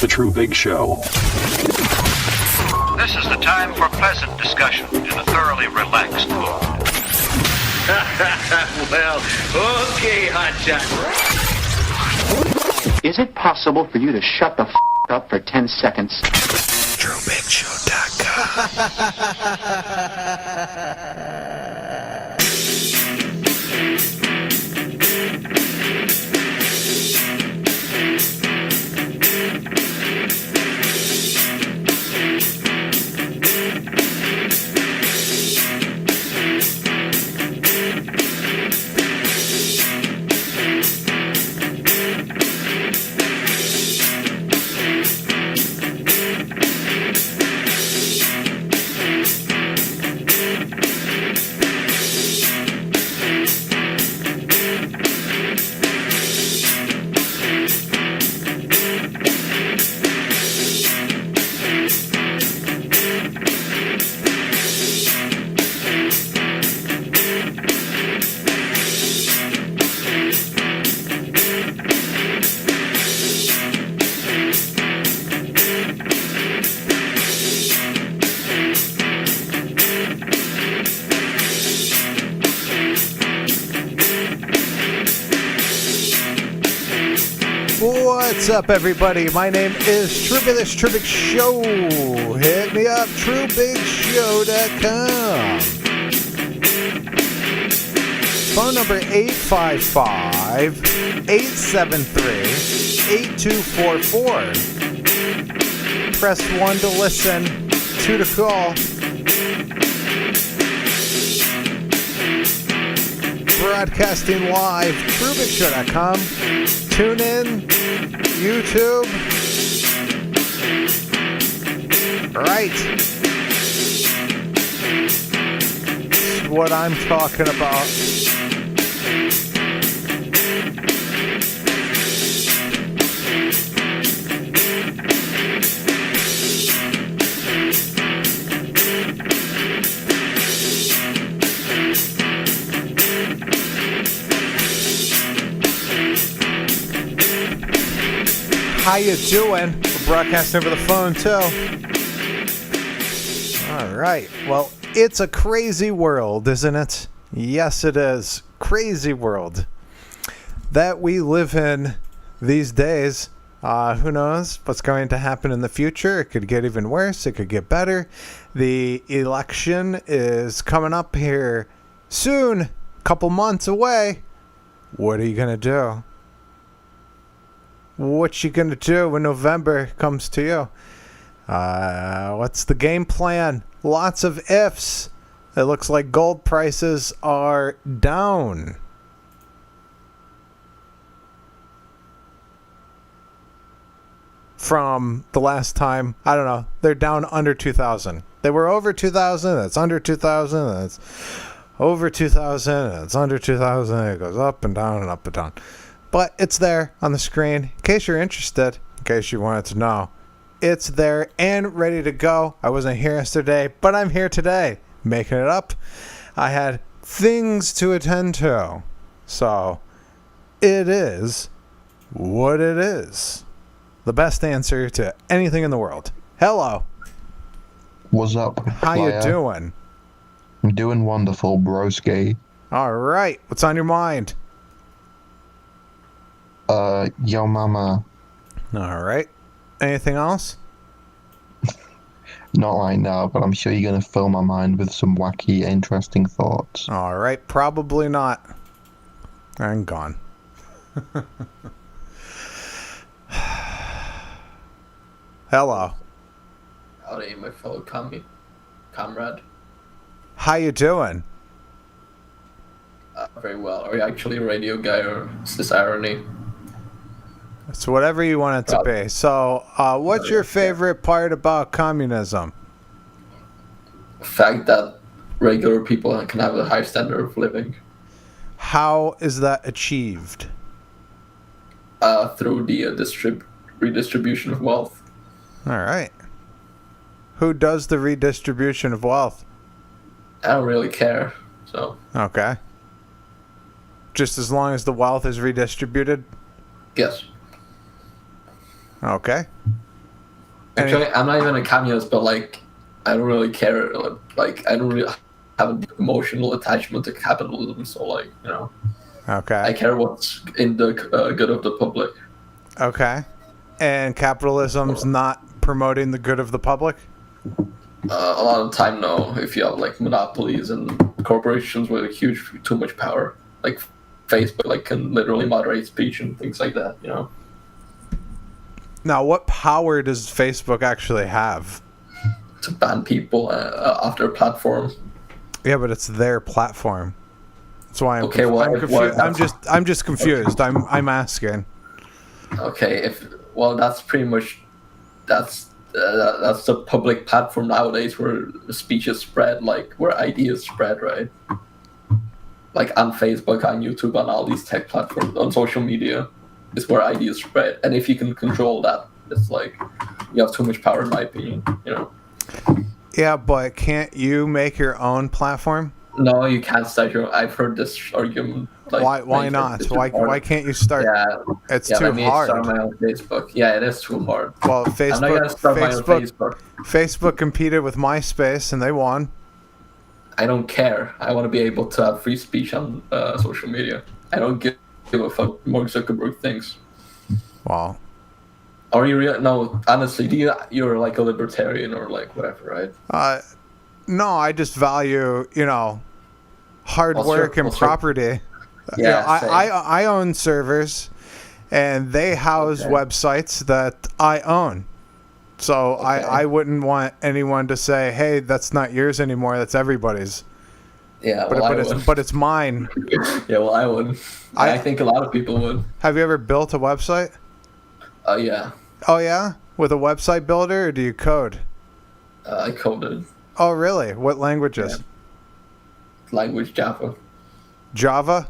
The Treubig Show. This is the time for pleasant discussion in a thoroughly relaxed mood. Well, okay, hotshot. Is it possible for you to shut the up for 10 seconds? What's up, everybody? My name is Treubig, this Treubig Show. Hit me up, TreubigShow.com. Phone number 855-873-8244. Press 1 to listen, 2 to call. Broadcasting live, TreubigShow.com. Tune in, YouTube. Right. That's what I'm talking about. How you doing? We're broadcasting over the phone, too. All right. Well, it's a crazy world, isn't it? Yes, it is. Crazy world that we live in these days. Who knows what's going to happen in the future? It could get even worse. It could get better. The election is coming up here soon. A couple months away. What are you going to do? What you gonna do when November comes to you? What's the game plan? Lots of ifs. It looks like gold prices are down. From the last time, I don't know, they're down under 2,000. They were over 2,000, that's under 2,000, that's over 2,000, that's under 2,000. It goes up and down and up and down. But it's there on the screen, in case you're interested, in case you wanted to know. It's there and ready to go. I wasn't here yesterday, but I'm here today, making it up. I had things to attend to. So, it is what it is. The best answer to anything in the world. Hello. What's up, How player? you doing? I'm doing wonderful, broski. All right. What's on your mind? Yo mama. All right. Anything else? Not right now, but I'm sure you're going to fill my mind with some wacky, interesting thoughts. All right. Probably not. I'm gone. Hello. Howdy, my fellow comrade. How you doing? Very well. Are you actually a radio guy, or is this irony? It's whatever you want it to be. So, what's your favorite part about communism? The fact that regular people can have a high standard of living. How is that achieved? Through the redistribution of wealth. All right. Who does the redistribution of wealth? I don't really care, so... Okay. Just as long as the wealth is redistributed? Yes. Okay. Actually, I'm not even a communist, but like, I don't really care. Like, I don't really have an emotional attachment to capitalism. So, like, Okay. I care what's in the good of the public. Okay. And capitalism's not promoting the good of the public? A lot of the time, no. If you have like monopolies and corporations with too much power, like Facebook, like can literally moderate speech and things like that. Now, what power does Facebook actually have? To ban people off their platform. Yeah, but it's their platform. That's why I'm okay. I'm just confused. Okay. I'm asking. Okay, that's pretty much that's the public platform nowadays where speech is spread, like where ideas spread, right? Like on Facebook, on YouTube, on all these tech platforms, on social media, is where ideas spread. And if you can control that, it's like you have too much power, in my opinion. Yeah, but can't you make your own platform? No, you can't start your. I've heard this argument. Like, why not? Why can't you start? Yeah, it's too hard. Start my own Facebook. Yeah, it is too hard. Well, I'm not gonna start my own Facebook. Facebook competed with MySpace and they won. I don't care. I want to be able to have free speech on social media. I don't give a fuck what Mark Zuckerberg thinks. Wow. Are you real? No, honestly, you're like a libertarian or like whatever, right? No, I just value, hard work and property. Yeah, I own servers, and they house websites that I own. So I wouldn't want anyone to say, "Hey, that's not yours anymore. That's everybody's." Yeah, but it's mine. Yeah, well, I would. I think a lot of people would. Have you ever built a website? Yeah. Oh yeah, with a website builder, or do you code? I coded. Oh really? What languages? Yeah. Language Java. Java?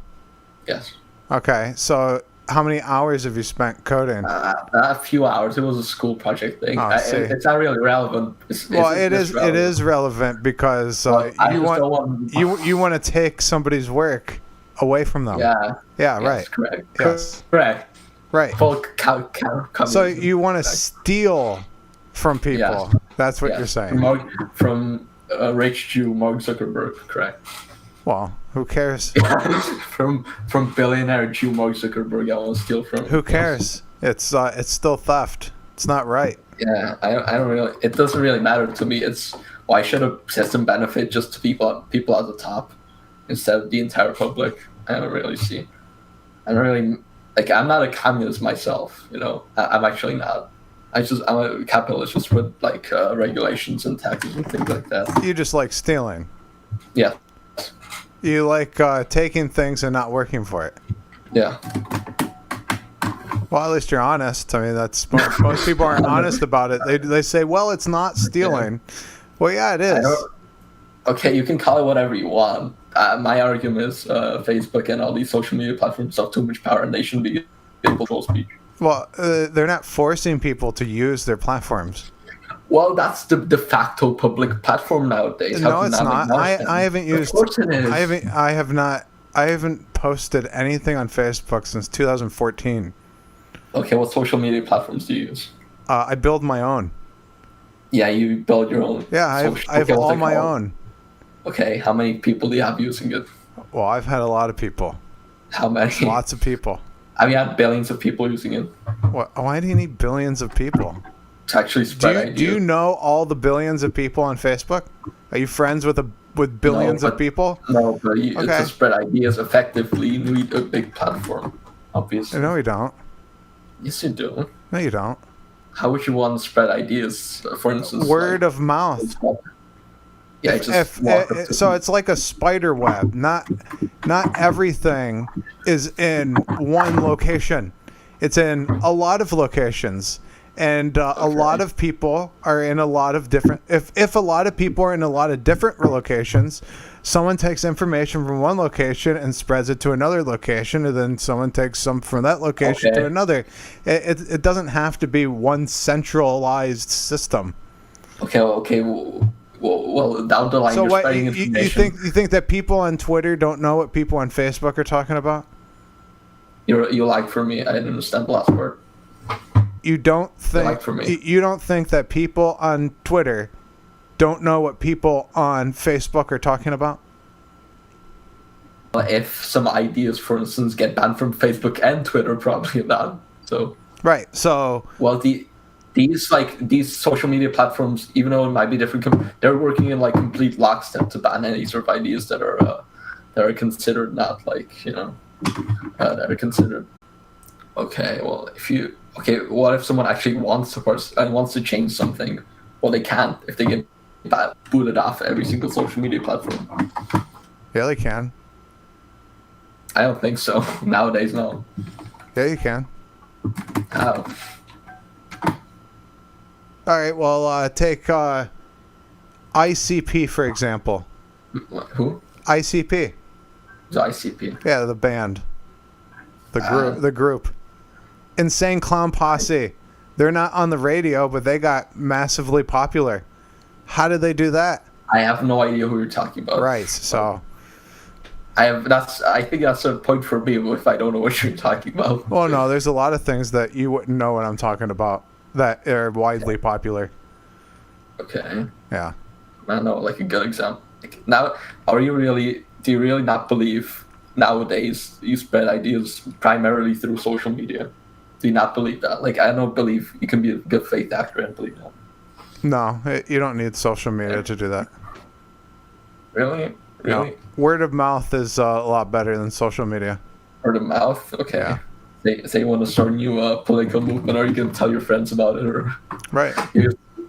Yes. Okay, so how many hours have you spent coding? A few hours. It was a school project thing. It's not really relevant. It is relevant because you want to take somebody's work away from them. Yeah. Yeah. Right. Correct. Yes. Correct. Right. So you want to steal from people. Yeah. That's what you're saying. From rich Jew Mark Zuckerberg. Correct. Well, who cares? from billionaire Jew Mark Zuckerberg, I want to steal from. Who cares? It's still theft. It's not right. Yeah, I don't really. It doesn't really matter to me. It's why should a system benefit just to people at the top instead of the entire public? I don't really see. I don't really like. I'm not a communist myself. I'm actually not. I'm a capitalist just with like regulations and taxes and things like that. You just like stealing. Yeah. You like taking things and not working for it. Yeah. Well, at least you're honest. I mean, that's most people aren't honest about it. They say, well, it's not stealing. Yeah. Well, yeah, it is. Okay, you can call it whatever you want. My argument is Facebook and all these social media platforms have too much power and they shouldn't be able to control speech. Well, they're not forcing people to use their platforms. Well, that's the de facto public platform nowadays. No, it's not. I haven't used. Of course it is. I have not. I haven't posted anything on Facebook since 2014. Okay, what social media platforms do you use? I build my own. Yeah, you build your own. Yeah, I have all my own. Okay, how many people do you have using it? Well, I've had a lot of people. How many? Lots of people. Have you had billions of people using it? Why do you need billions of people? To actually spread ideas. Do you know all the billions of people on Facebook? Are you friends with billions of people? No, but to spread ideas effectively, you need a big platform, obviously. No, you don't. Yes, you do. No, you don't. How would you want to spread ideas, for instance? Word of mouth. Yeah, so it's like a spider web. Not everything is in one location. It's in a lot of locations. And a lot of people are in a lot of different. If a lot of people are in a lot of different locations, someone takes information from one location and spreads it to another location, and then someone takes some from that location to another. It doesn't have to be one centralized system. Okay. Well, down the line, so you're spreading information. You think that people on Twitter don't know what people on Facebook are talking about? You like for me? I didn't understand the last word. you don't think like for me. you don't think that people on Twitter don't know what people on Facebook are talking about? If some ideas, for instance, get banned from Facebook and Twitter, probably not. So Right. So well, these social media platforms, even though it might be different, they're working in like complete lockstep to ban any sort of ideas that are considered not like that are considered. Okay, well, what if someone actually wants to change something? Well, they can't if they get booted off every single social media platform. yeah, they can. I don't think so. Nowadays, no. Yeah, you can. How? All right. Well, take ICP for example. Who? ICP. The ICP. Yeah, the band. The group. Insane Clown Posse. They're not on the radio, but they got massively popular. How did they do that? I have no idea who you're talking about. Right. So. I think that's a point for me if I don't know what you're talking about. Well, no, there's a lot of things that you wouldn't know what I'm talking about that are widely popular. Okay. Yeah. I don't know, like a good example. Now, do you really not believe nowadays you spread ideas primarily through social media? Do you not believe that? Like, I don't believe you can be a good faith actor and believe that. No, you don't need social media to do that. Really? Really? No. Word of mouth is a lot better than social media. Word of mouth? Okay. Yeah. Say you want to start a new political movement, are you going to tell your friends about it? Or Right.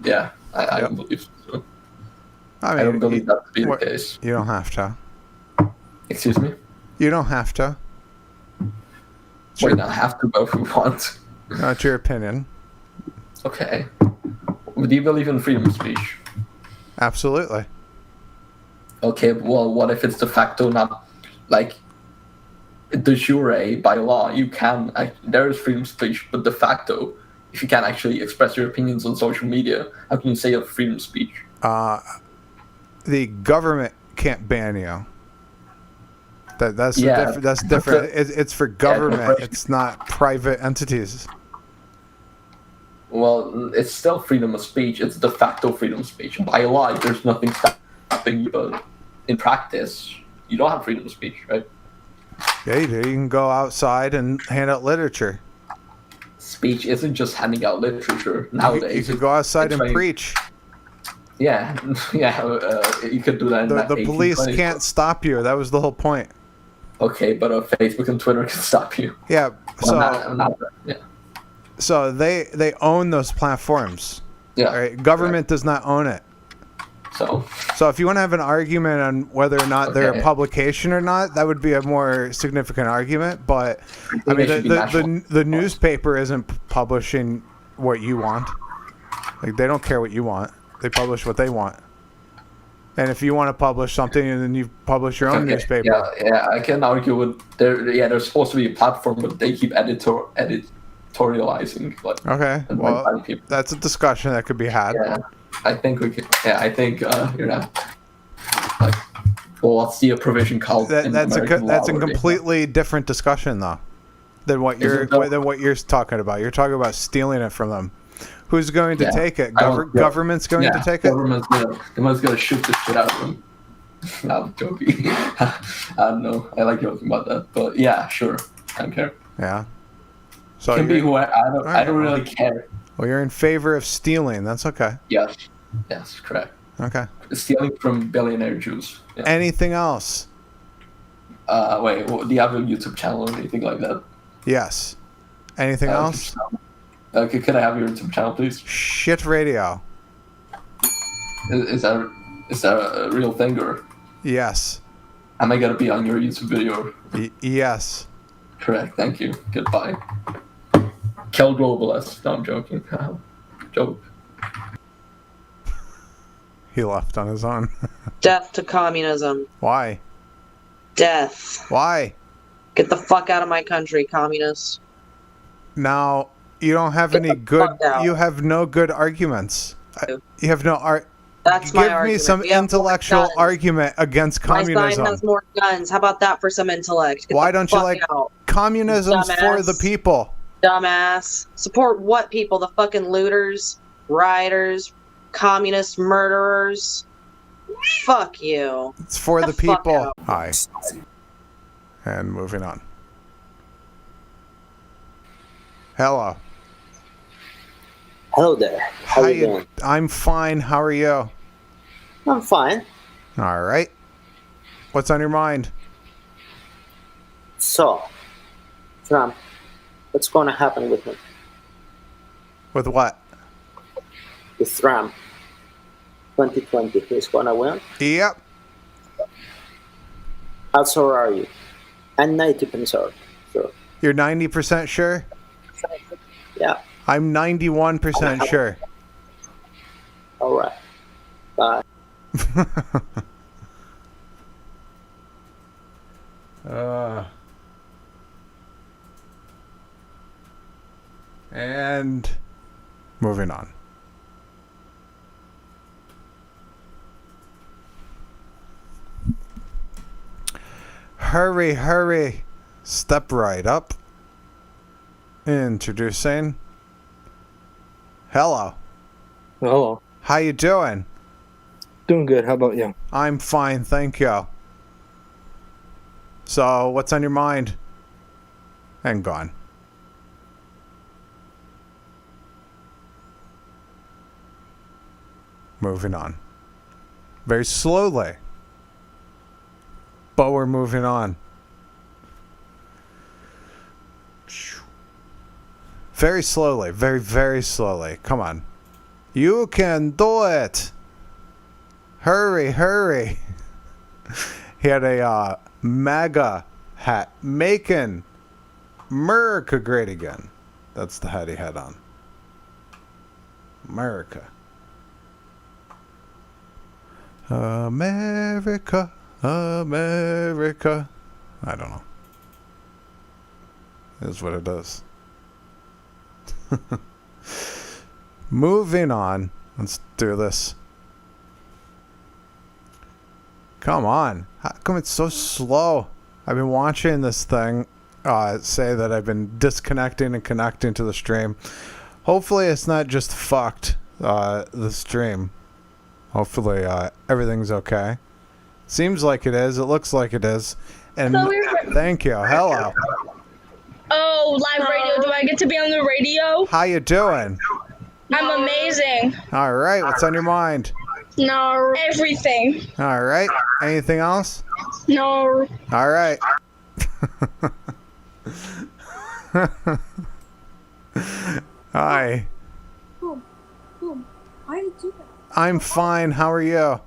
Yeah, I don't believe so. I I don't believe that to be the case. You don't have to. Excuse me? You don't have to. We not have to, but if we want. That's your opinion. Okay. Do you believe in freedom of speech? Absolutely. Okay, well, what if it's de facto not, like, de jure, by law, you can, there is freedom of speech, but de facto, if you can't actually express your opinions on social media, how can you say you have freedom of speech? The government can't ban you. That's different. It's for government. It's not private entities. Well, it's still freedom of speech. It's de facto freedom of speech. By law, there's nothing stopping you, but in practice, you don't have freedom of speech, right? Yeah, you do. You can go outside and hand out literature. Speech isn't just handing out literature nowadays. You could go outside and preach. Yeah, you could do that in The police 1820s. can't stop you. That was the whole point. Okay, but Facebook and Twitter can stop you. Yeah. Well, So so they own those platforms. Yeah. All right. Government does not own it. So if you want to have an argument on whether or not they're a publication or not, that would be a more significant argument. But I mean, the newspaper isn't publishing what you want. Like, they don't care what you want. They publish what they want. And if you want to publish something, and then you publish your own newspaper. Yeah, I can argue with there's supposed to be a platform, but they keep editorializing. Like, okay, well, that's a discussion that could be had. Yeah, I think we could. Yeah, I think you're not. Like, well, what's the provision called? That's a completely different discussion, though, than what you're talking about. You're talking about stealing it from them. Who's going to take it? Government's going to take it? Government's gonna shoot the shit out of them. I'm joking. I don't know. I like joking about that. But yeah, sure. I don't care. Yeah. So it can be who I don't really care. Well, you're in favor of stealing. That's okay. Yes. Yes, correct. Okay. Stealing from billionaire Jews. Yeah. Anything else? Wait, do you have a YouTube channel or anything like that? Yes. Anything else? Okay, can I have your YouTube channel, please? Shit Radio. Is that a real thing, or? Yes. Am I gonna be on your YouTube video? Yes. Correct. Thank you. Goodbye. Kill Globalist. No, I'm joking. Joke. He left on his own. Death to communism. Why? Death. Why? Get the fuck out of my country, communists. Now, you don't have any good... You have no good arguments. You have no art... That's my argument. Give me some intellectual argument against communism. My side has more guns. How about that for some intellect? Why don't you like... Communism's for the people. Dumbass. Support what people? The fucking looters, rioters, communist murderers? Fuck you. It's for the fuck people. out. Hi. And moving on. Hello. Hello there. How you doing? I'm fine. How are you? I'm fine. All right. What's on your mind? So, Trump, what's going to happen with him? With what? With Trump. 2020, he's going to win? Yep. How sure are you? I'm 90% sure. You're 90% sure? Yeah. I'm 91% sure. All right. Bye. And moving on. Hurry, hurry. Step right up. Introducing. Hello. Hello. How you doing? Doing good. How about you? I'm fine, thank you. So, what's on your mind? And gone. Moving on. Very slowly. But we're moving on. Very slowly. Very, very slowly. Come on. You can do it. Hurry, hurry. He had a MAGA hat. Making America great again. That's the hat he had on. America. America. America. I don't know. Is what it is. Moving on. Let's do this. Come on. How come it's so slow? I've been watching this thing say that I've been disconnecting and connecting to the stream. Hopefully it's not just fucked, the stream. Hopefully everything's okay. Seems like it is. It looks like it is. And thank you. Hello. Oh, live radio. Do I get to be on the radio? How you doing? I'm amazing. All right. What's on your mind? No. Everything. All right. Anything else? No. All right. Hi. Boom. Why did you do that? I'm fine. How are you?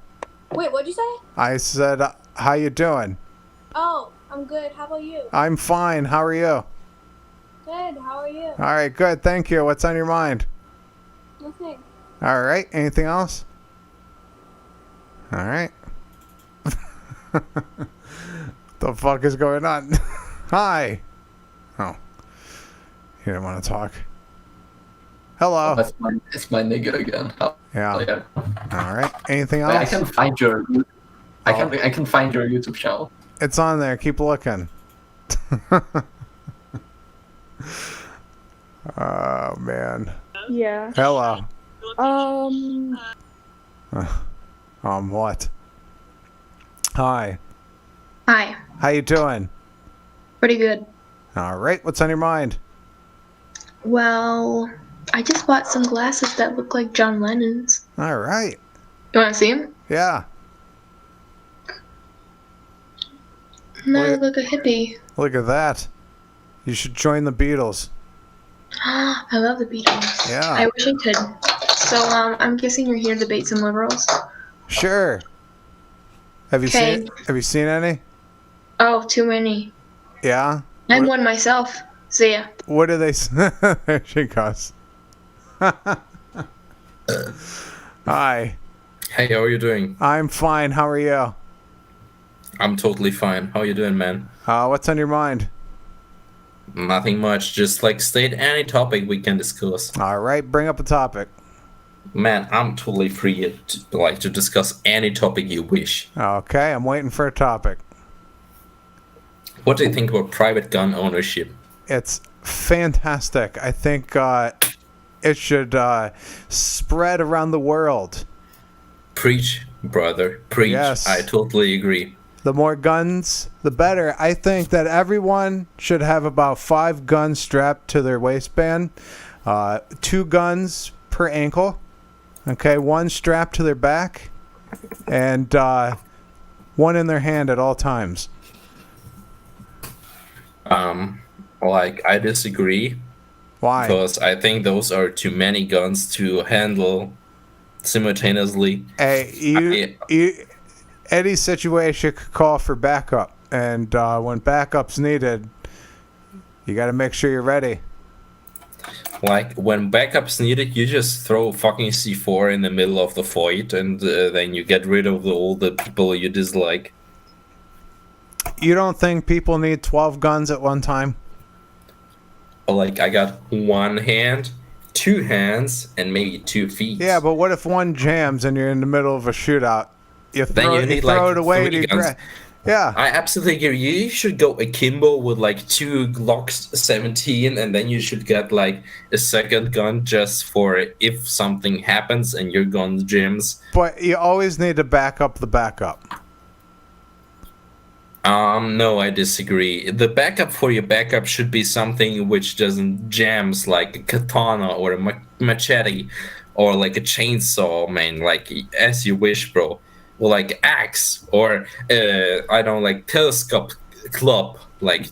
Wait, what'd you say? I said, how you doing? Oh, I'm good. How about you? I'm fine. How are you? Good. How are you? All right. Good. Thank you. What's on your mind? Nothing. All right. Anything else? All right. The fuck is going on? Hi. Oh. You didn't want to talk. Hello. It's my nigga again. Yeah. Yeah. All right. Anything else? I can find your. I can find your YouTube channel. It's on there. Keep looking. Oh man. Yeah. Hello. What? Hi. Hi. How you doing? Pretty good. All right. What's on your mind? Well, I just bought some glasses that look like John Lennon's. All right. You want to see them? Yeah. No, I look a hippie. Look at that. You should join the Beatles. I love the Beatles. Yeah. I wish I could. So, I'm guessing you're here to debate some liberals? Sure. Have you seen any? Oh, too many. Yeah. I'm one myself. See ya. What do they say? There she goes. Hi. Hey, how are you doing? I'm fine. How are you? I'm totally fine. How are you doing, man? What's on your mind? Nothing much. Just state any topic we can discuss. All right, bring up a topic. Man, I'm totally free to discuss any topic you wish. Okay, I'm waiting for a topic. What do you think about private gun ownership? It's fantastic. I think it should spread around the world. Preach, brother. Preach. Yes. I totally agree. The more guns, the better. I think that everyone should have about 5 guns strapped to their waistband. 2 guns per ankle. Okay, 1 strapped to their back. And 1 in their hand at all times. I disagree. Why? Because I think those are too many guns to handle simultaneously. Hey, any situation could call for backup, and when backup's needed, you got to make sure you're ready. Like, when backup's needed, you just throw fucking C4 in the middle of the fight, and then you get rid of all the people you dislike. You don't think people need 12 guns at one time? Like, I got 1 hand, 2 hands, and maybe 2 feet. Yeah, but what if one jams and you're in the middle of a shootout? You throw, then you need throw like it away 3 guns. Yeah. I absolutely agree. You should go akimbo with like 2 Glocks 17, and then you should get like a second gun just for if something happens and your gun jams. But you always need to back up the backup. No, I disagree. The backup for your backup should be something which doesn't jams, like a katana or a machete or like a chainsaw, man. Like, as you wish, bro. Or like axe or I don't like telescope club. Like,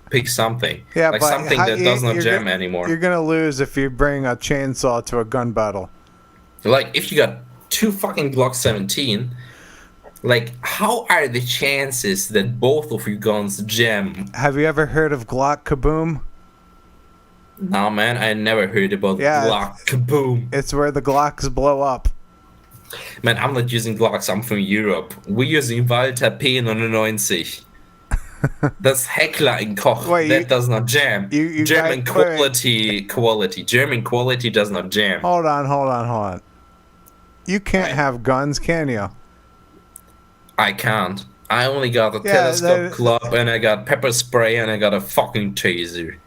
pick something. Yeah, like but something that does not jam anymore. You're gonna lose if you bring a chainsaw to a gun battle. Like, if you got 2 fucking Glock 17. Like, how are the chances that both of your guns jam? Have you ever heard of Glock Kaboom? No, man, I never heard about Glock Kaboom. It's where the Glocks blow up. Man, I'm not using Glocks, I'm from Europe. We're using Walter P99. That's Heckler in Koch. That does not jam. German quality. German quality does not jam. Hold on. You can't have guns, can you? I can't. I only got a telescope club, and I got pepper spray, and I got a fucking taser.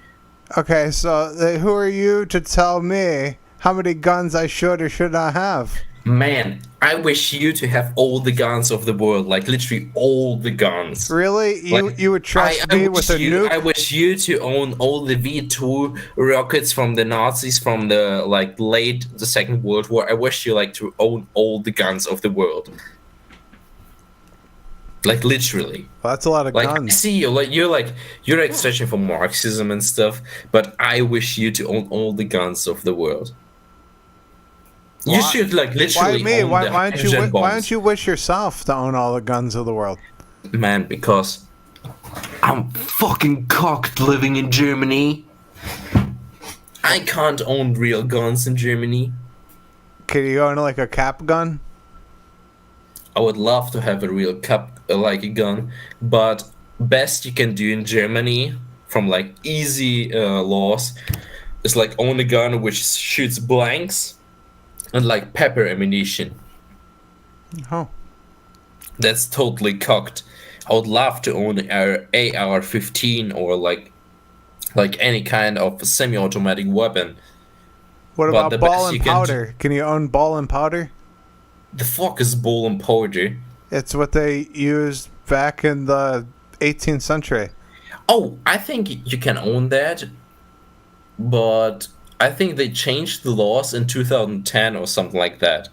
Okay, so who are you to tell me how many guns I should or should not have? Man, I wish you to have all the guns of the world, like literally all the guns. Really? You would trust me with a nuke? I wish you to own all the V2 rockets from the Nazis from the late the Second World War. I wish you to own all the guns of the world. Like, literally. Well, that's a lot of guns. I see you, you're searching for Marxism and stuff, but I wish you to own all the guns of the world. You should literally own the hydrogen bombs. Why don't you wish yourself to own all the guns of the world? Man, because I'm fucking cocked living in Germany. I can't own real guns in Germany. Can you own a cap gun? I would love to have a real gun, but best you can do in Germany from easy laws is own a gun which shoots blanks and pepper ammunition. Oh, that's totally cocked. I would love to own an AR-15 or any kind of semi-automatic weapon. What about ball and powder? Can you own ball and powder? The fuck is ball and powder? It's what they used back in the 18th century. Oh, I think you can own that, but I think they changed the laws in 2010 or something like that.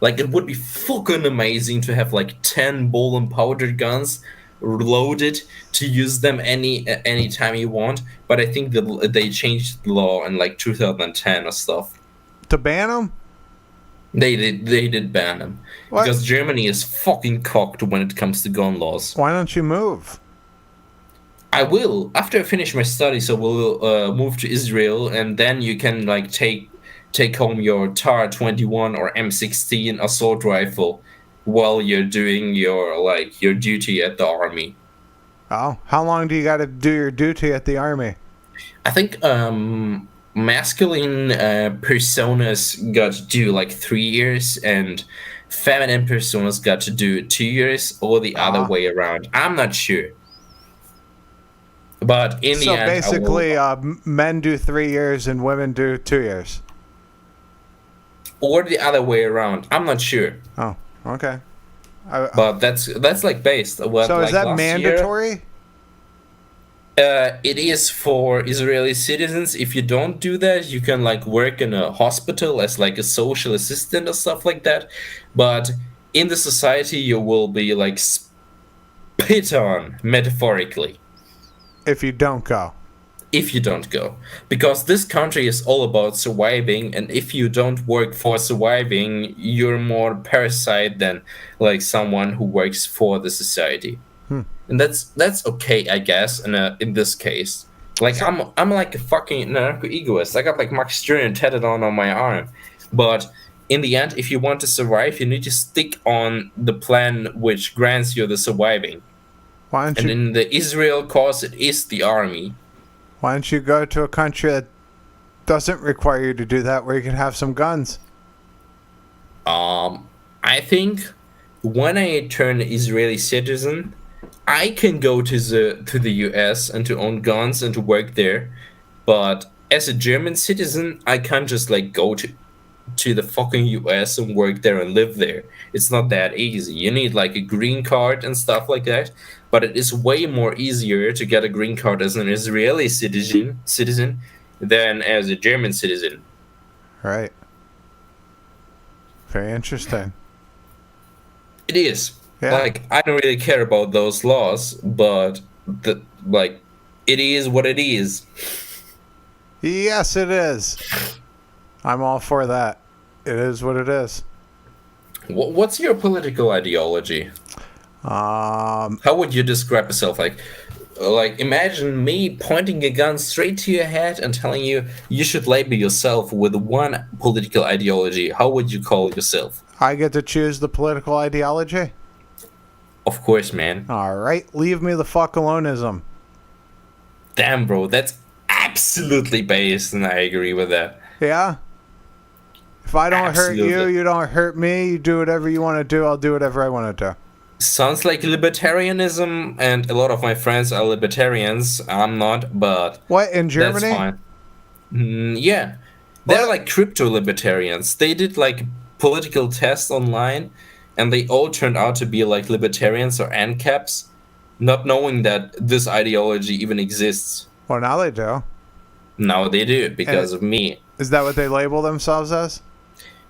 It would be fucking amazing to have 10 ball and powder guns loaded to use them any time you want, but I think they changed the law in 2010 or stuff. To ban them? They did ban them. What? Because Germany is fucking cocked when it comes to gun laws. Why don't you move? I will. After I finish my studies, I will move to Israel, and then you can take home your TAR-21 or M16 assault rifle while you're doing your duty at the army. Oh, how long do you got to do your duty at the army? I think masculine personas got to do 3 years, and feminine personas got to do 2 years, or the other way around. I'm not sure. But in the So end, basically, men do 3 years and women do 2 years. or the other way around. I'm not sure. Oh, okay. But that's like based. What, So is like that last mandatory? Year, it is for Israeli citizens. If you don't do that, you can like work in a hospital as like a social assistant or stuff like that. But in the society, you will be like spit on metaphorically If you don't go. if you don't go, because this country is all about surviving, and if you don't work for surviving, you're more parasite than like someone who works for the society. And that's okay, I guess, in this case. Like I'm like a fucking anarcho egoist. I got like Max Jr. tatted on my arm. But in the end, if you want to survive, you need to stick on the plan which grants you the surviving. Why don't And you? in the Israel cause, it is the army. Why don't you go to a country that doesn't require you to do that, where you can have some guns? I think when I turn Israeli citizen, I can go to the US and to own guns and to work there. But as a German citizen, I can't just like go to the fucking US and work there and live there. It's not that easy. You need like a green card and stuff like that. But it is way more easier to get a green card as an Israeli citizen than as a German citizen. Right. Very interesting. It is. Yeah. Like, I don't really care about those laws, but it is what it is. Yes, it is. I'm all for that. It is what it is. What's your political ideology? How would you describe yourself? Like imagine me pointing a gun straight to your head and telling you you should label yourself with one political ideology. How would you call yourself? I get to choose the political ideology? Of course, man. All right, leave me the fuck aloneism. Damn, bro, that's absolutely based, and I agree with that. Yeah? If I don't hurt you, Absolutely. you don't hurt me. You do whatever you want to do, I'll do whatever I want to do. Sounds like libertarianism, and a lot of my friends are libertarians. I'm not, but What, in Germany? that's fine. Yeah, they're like crypto libertarians. They did like political tests online, and they all turned out to be like libertarians or ANCAPs, not knowing that this ideology even exists. Well, now they do. Now they do because of me. Is that what they label themselves as?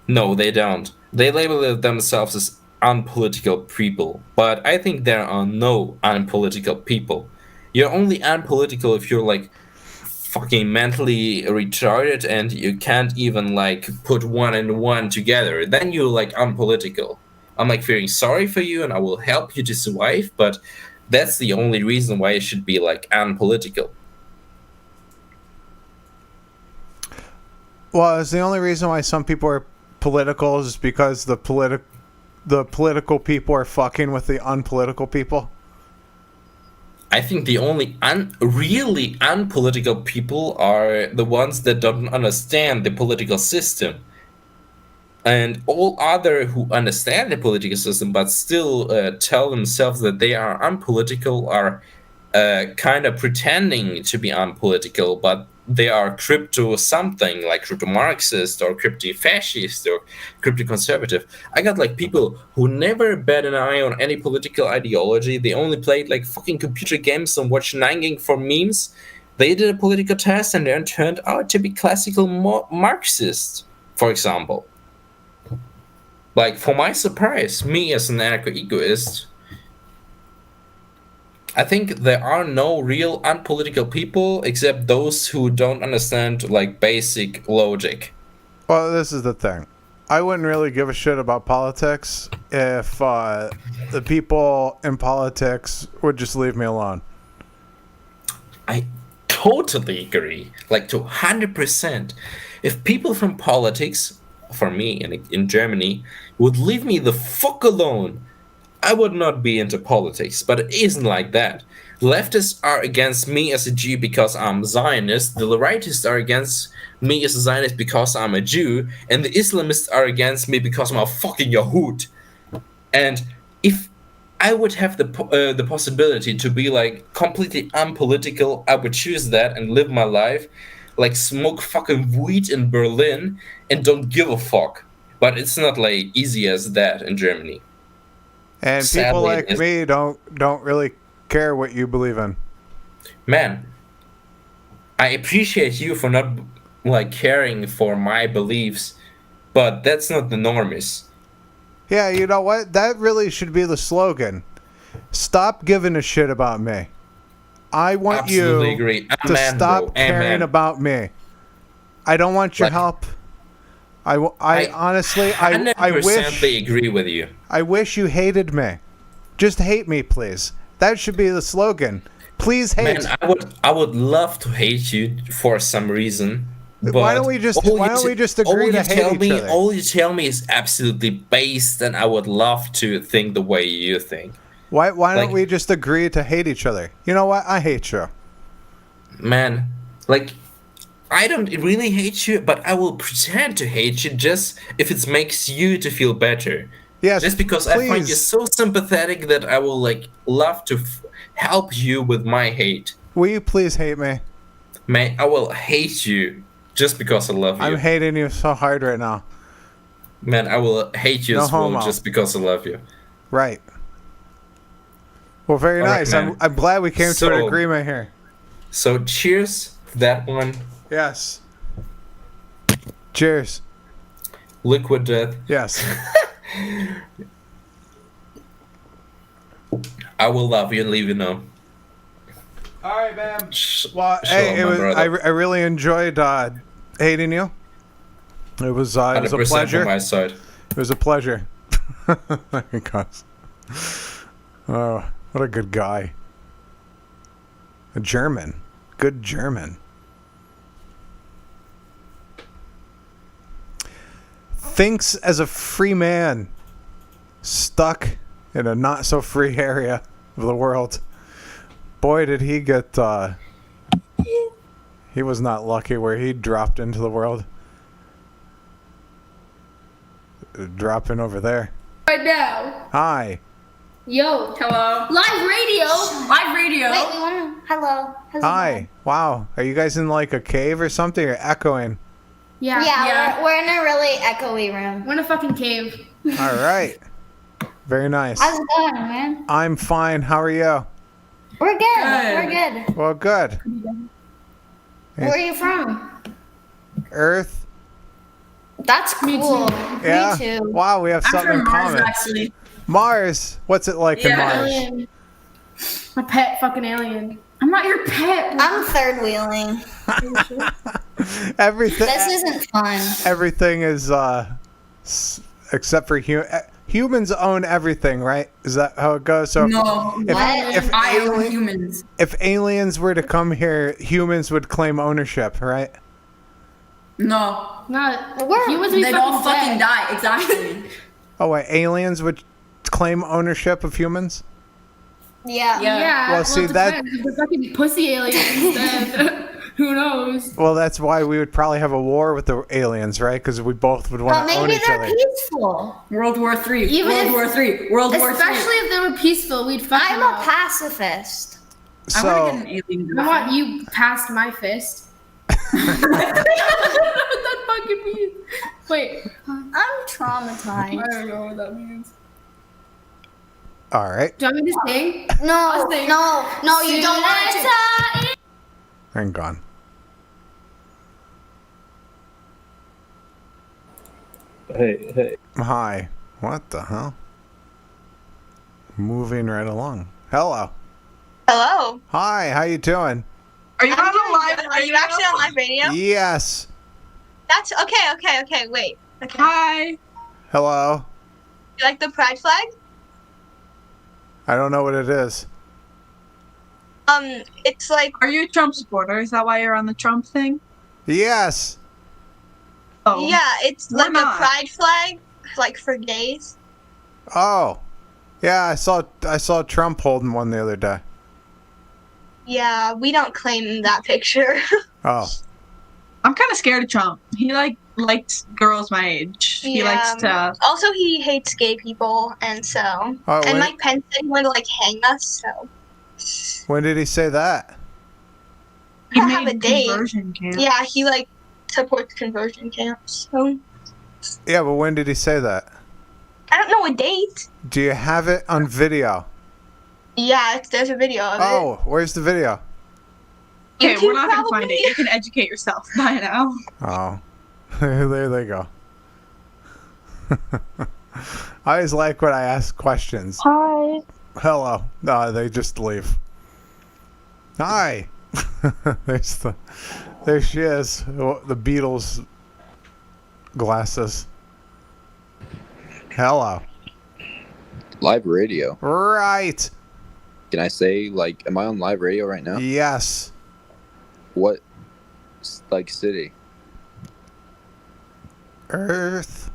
No, they don't. They label themselves as unpolitical people, but I think there are no unpolitical people. You're only unpolitical if you're like fucking mentally retarded and you can't even like put one and one together. Then you're like unpolitical. I'm like feeling sorry for you and I will help you to survive, but that's the only reason why you should be like unpolitical. Well, it's the only reason why some people are political is because the political people are fucking with the unpolitical people. I think the only really unpolitical people are the ones that don't understand the political system. And all other who understand the political system but still tell themselves that they are unpolitical are kind of pretending to be unpolitical, but they are crypto something, like crypto Marxist or crypto fascist or crypto conservative. I got like people who never bat an eye on any political ideology. They only played like fucking computer games and watched 9gag for memes. They did a political test and then turned out to be classical Marxist, for example. Like, for my surprise, me as an anarcho-egoist, I think there are no real unpolitical people except those who don't understand like basic logic. Well, this is the thing. I wouldn't really give a shit about politics if the people in politics would just leave me alone. I totally agree, like to 100%. If people from politics, for me in Germany, would leave me the fuck alone, I would not be into politics, but it isn't like that. The leftists are against me as a Jew because I'm Zionist, the rightists are against me as a Zionist because I'm a Jew, and the Islamists are against me because I'm a fucking Yahud. And if I would have the possibility to be like completely unpolitical, I would choose that and live my life, like smoke fucking weed in Berlin and don't give a fuck. But it's not like easy as that in Germany. And Sadly, people it like is. me don't really care what you believe in. Man, I appreciate you for not like caring for my beliefs, but that's not the normies. Yeah, you know what? That really should be the slogan. Stop giving a shit about me. I want Absolutely you agree. to Amen, stop bro. caring Amen. about me. I don't want your Like- help. I honestly, I 100% wish, agree with you. I wish you hated me. Just hate me, please. That should be the slogan. Please hate. Man, I would love to hate you for some reason. But Why don't we just agree to hate each other? All you tell me is absolutely based, and I would love to think the way you think. Why don't like- we just agree to hate each other? You know what? I hate you. Man, like, I don't really hate you, but I will pretend to hate you just if it makes you to feel better. Yes, Just because I find you please. so sympathetic that I will like love to help you with my hate. Will you please hate me? Man, I will hate you just because I love you. I'm hating you so hard right now. Man, I will hate you No as well homo. just because I love you. Right. Well, very All right, nice. man. I'm glad we came to an So- agreement here. So cheers to that one. Yes. Cheers. Liquid death. Yes. I will love you and leave you know. All right, man. Well, Sure, hey, my brother. I really enjoyed hating you. It was a 100% pleasure. from my side. It was a pleasure. There he goes. Oh, what a good guy. A German. Good German. Thinks as a free man, stuck in a not so free area of the world. Boy, did he get he was not lucky where he dropped into the world. Dropping over there. Right now. Hi. Yo. Hello. Live radio. Live radio. Wait, we want to. Hello. How's it Hi. going? Wow. Are you guys in like a cave or something? You're echoing. Yeah, We're in a really echoey room. We're in a fucking cave. All right. Very nice. How's it going, man? I'm fine. How are you? We're good. We're good. Well, good. Where are you from? Earth? That's cool. Yeah. Me too. Wow, we have something in common. actually. Mars. What's it like in Mars? Alien. My pet fucking alien. I'm not your pet. I'm third wheeling. Everything. This isn't fun. Everything is except for humans own everything, right? Is that how it goes? So No. if I own alien- humans. if aliens were to come here, humans would claim ownership, right? No. Not. We're- Humans would be They'd all fucking dead. die. Exactly. Oh wait, aliens would claim ownership of humans? Yeah. Yeah. Well, see, it that- depends. If they're fucking pussy aliens, then who knows? Well, that's why we would probably have a war with the aliens, right? Because we both would But want to own maybe each they're other. peaceful. World War III. Even World if- War III. World War III. Especially if they were peaceful, we'd fuck I'm them a up. pacifist. I So, want to get an alien. I want you past my fist. What that fucking means? Wait, I'm I traumatized. don't know what that means. all right, Do you want me to sing? No, I'll sing. no, you don't want to. I'm gone. Hey. Hi. What the hell? Moving right along. Hello. Hello. Hi. How you doing? Are you on live? Are you actually on live radio? Yes. That's okay. Wait. Okay. Hi. Hello. You like the pride flag? I don't know what it is. It's like. Are you a Trump supporter? Is that why you're on the Trump thing? Yes. Oh. Yeah, it's We're like not. a pride flag, like for gays. Oh. Yeah, I saw Trump holding one the other day. Yeah, we don't claim that picture. Oh. I'm kind of scared of Trump. He likes girls my age. He likes to. Also, he hates gay people, and so. Oh, and Mike Pence said he wanted to hang us. So. When did he say that? He I have a made date. conversion camps. Yeah, he supports conversion camps. So. Yeah, but when did he say that? I don't know a date. Do you have it on video? Yeah, there's a video of it. Oh, where's the video? Okay, we're not gonna find it. You can educate yourself by now. Oh, there they go. I always like when I ask questions. Hi. Hello. No, they just leave. Hi. There she is. The Beatles glasses. Hello. Live radio. Right. Can I say, am I on live radio right now? Yes. What, city? Earth.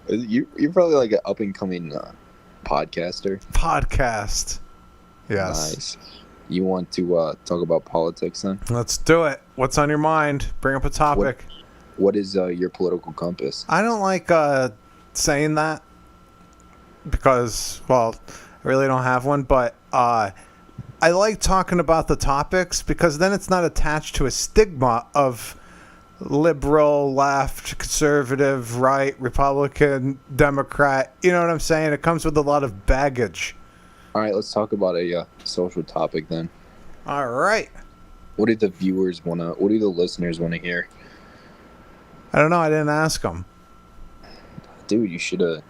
You're probably an up and coming podcaster. Podcast. Yes. Nice. You want to talk about politics then? Let's do it. What's on your mind? Bring up a topic. What is your political compass? I don't like saying that because, well, I really don't have one, but I like talking about the topics because then it's not attached to a stigma of liberal, left, conservative, right, Republican, Democrat. You know what I'm saying? It comes with a lot of baggage. All right, let's talk about a social topic then. All right. What do the viewers want to, what do the listeners want to hear? I don't know. I didn't ask them. Dude, you should have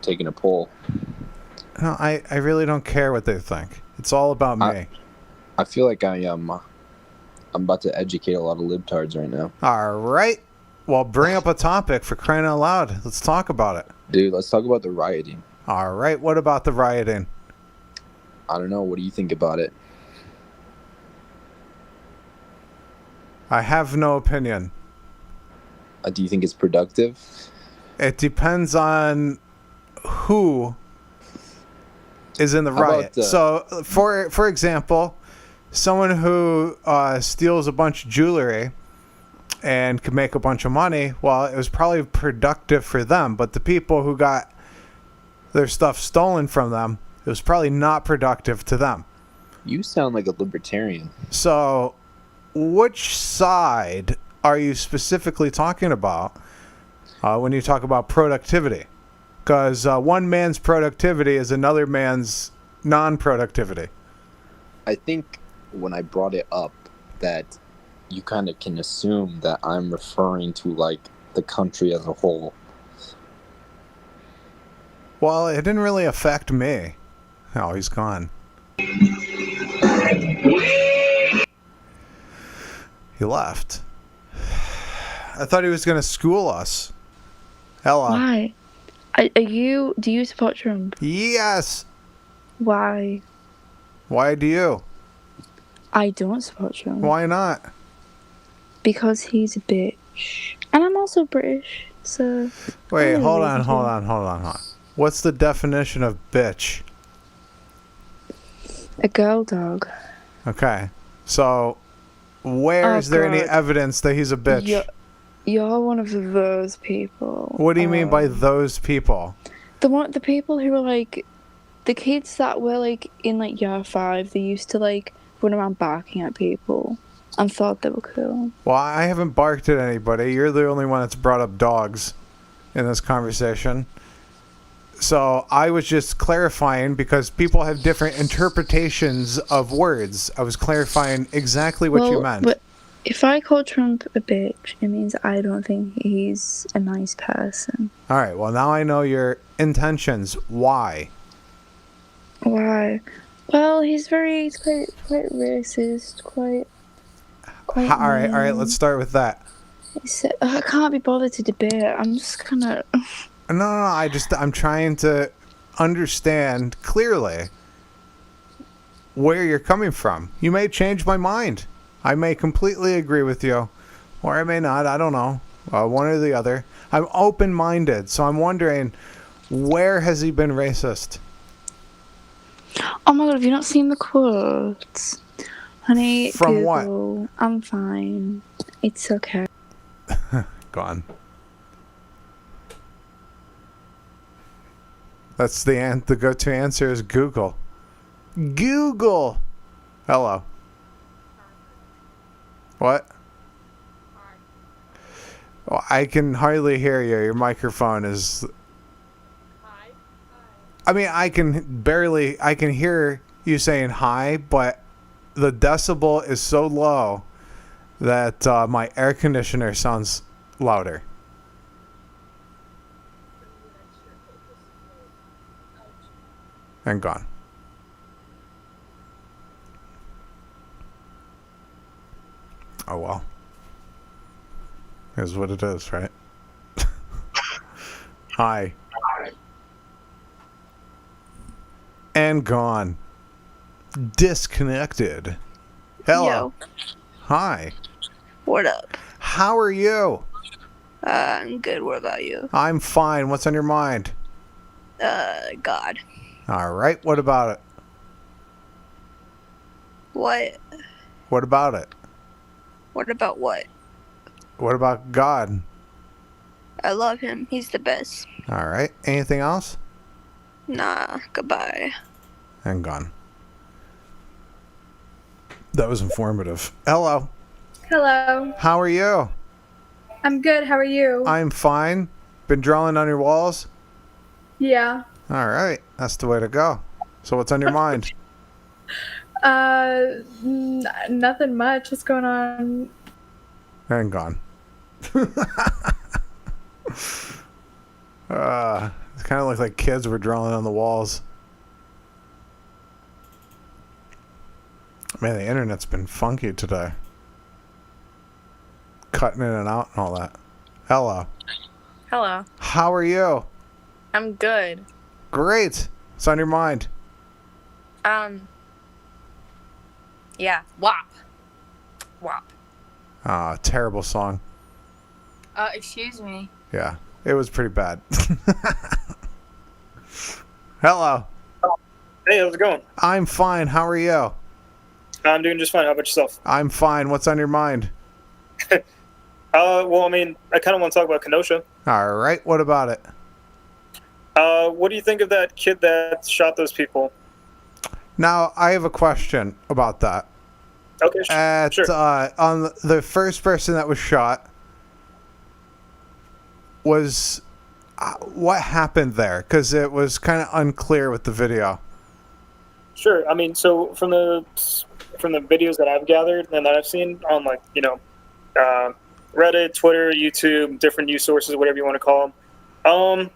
taken a poll. No, I really don't care what they think. It's all about me. I feel like I'm about to educate a lot of libtards right now. All right. Well, bring up a topic for crying out loud. Let's talk about it. Dude, let's talk about the rioting. All right. What about the rioting? I don't know. What do you think about it? I have no opinion. Do you think it's productive? It depends on who is in the riot. So, for example, someone who steals a bunch of jewelry and can make a bunch of money, well, it was probably productive for them. But the people who got their stuff stolen from them, it was probably not productive to them. You sound like a libertarian. So, which side are you specifically talking about when you talk about productivity? Because one man's productivity is another man's non-productivity. I think when I brought it up that you kind of can assume that I'm referring to the country as a whole. Well, it didn't really affect me. Oh, he's gone. He left. I thought he was going to school us. Hello. Why? Do you support Trump? Yes. Why? Why do you? I don't support Trump. Why not? Because he's a bitch. And I'm also British, so... Wait, hold on. What's the definition of bitch? A girl dog. Okay. So, where is there any evidence that he's a bitch? You're one of those people. What do you mean by those people? The people who were the kids that were in year 5, they used to run around barking at people and thought they were cool. Well, I haven't barked at anybody. You're the only one that's brought up dogs in this conversation. So I was just clarifying because people have different interpretations of words. I was clarifying exactly what you meant. But if I call Trump a bitch, it means I don't think he's a nice person. All right. Well, now I know your intentions. Why? Why? Well, he's quite racist, quite All right. Let's start with that. I can't be bothered to debate. I'm just gonna. No. I'm trying to understand clearly where you're coming from. You may change my mind. I may completely agree with you, or I may not. I don't know. One or the other. I'm open-minded, so I'm wondering, where has he been racist? Oh my god, have you not seen the quotes? Honey, From what? Google. I'm fine. It's okay. Gone. That's the go-to answer is Google. Google. Hello. What? Well, I can hardly hear you. Your microphone is... I mean, I can hear you saying hi, but the decibel is so low that my air conditioner sounds louder. And gone. Oh well. Is what it is, right? Hi. And gone. Disconnected. Hello. Yo. Hi. What up? How are you? I'm good. What about you? I'm fine. What's on your mind? God. All right. What about it? What? What about it? What about what? What about God? I love him. He's the best. All right. Anything else? Nah, goodbye. And gone. That was informative. Hello. Hello. How are you? I'm good. How are you? I'm fine. Been drawing on your walls? Yeah. All right. That's the way to go. So what's on your mind? Nothing much. What's going on? And gone. It kind of looked like kids were drawing on the walls. Man, the internet's been funky today. Cutting in and out and all that. Hello. Hello. How are you? I'm good. Great. What's on your mind? Yeah. WAP. WAP. Terrible song. Excuse me. Yeah, it was pretty bad. Hello. Hey, how's it going? I'm fine. How are you? I'm doing just fine. How about yourself? I'm fine. What's on your mind? Well, I mean, I kind of want to talk about Kenosha. All right. What about it? What do you think of that kid that shot those people? Now, I have a question about that. Okay, sure. On the first person that was shot, was what happened there? Because it was kind of unclear with the video. Sure. I mean, so from the videos that I've gathered and that I've seen on, like, Reddit, Twitter, YouTube, different news sources, whatever you want to call them,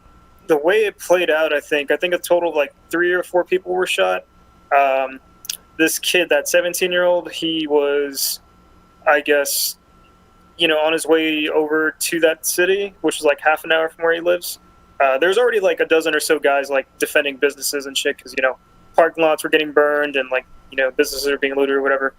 the way it played out, I think a total of like 3 or 4 people were shot. This kid, that 17-year-old, he was, I guess, on his way over to that city, which is like half an hour from where he lives. There's already like a dozen or so guys like defending businesses and shit because, parking lots were getting burned and like, businesses are being looted or whatever.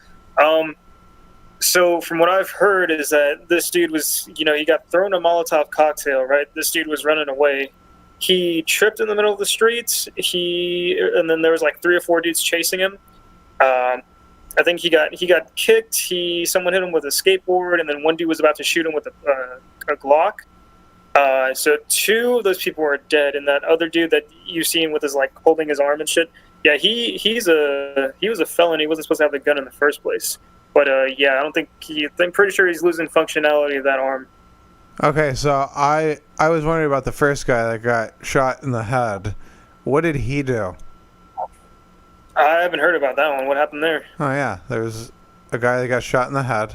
So from what I've heard is that this dude was, he got thrown a Molotov cocktail, right? This dude was running away. He tripped in the middle of the streets. And then there was like 3 or 4 dudes chasing him. I think he got kicked. Someone hit him with a skateboard, and then one dude was about to shoot him with a Glock. So 2 of those people are dead, and that other dude that you seen with his like holding his arm and shit. Yeah, he was a felon. He wasn't supposed to have the gun in the first place. But yeah, I'm pretty sure he's losing functionality of that arm. Okay, so I was wondering about the first guy that got shot in the head. What did he do? I haven't heard about that one. What happened there? Oh yeah, there was a guy that got shot in the head,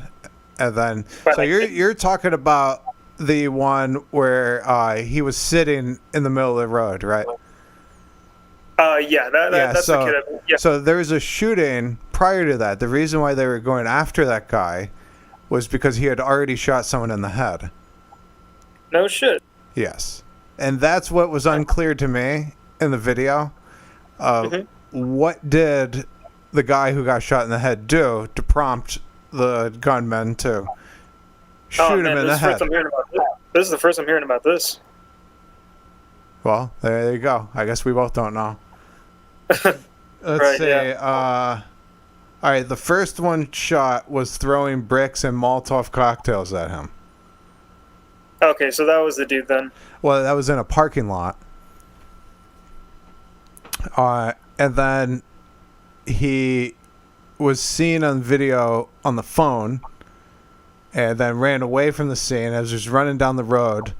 and then so you're talking about the one where he was sitting in the middle of the road, right? Yeah, that's so, the kid. Yeah. So there was a shooting prior to that. The reason why they were going after that guy was because he had already shot someone in the head. No shit. Yes, and that's what was unclear to me in the video. What did the guy who got shot in the head do to prompt the gunman to shoot him in the head? This is the first I'm hearing about this. Well, there you go. I guess we both don't know. Let's Right, see. yeah. All right, the first one shot was throwing bricks and Molotov cocktails at him. Okay, so that was the dude then. Well, that was in a parking lot. And then he was seen on video on the phone and then ran away from the scene as he was running down the road.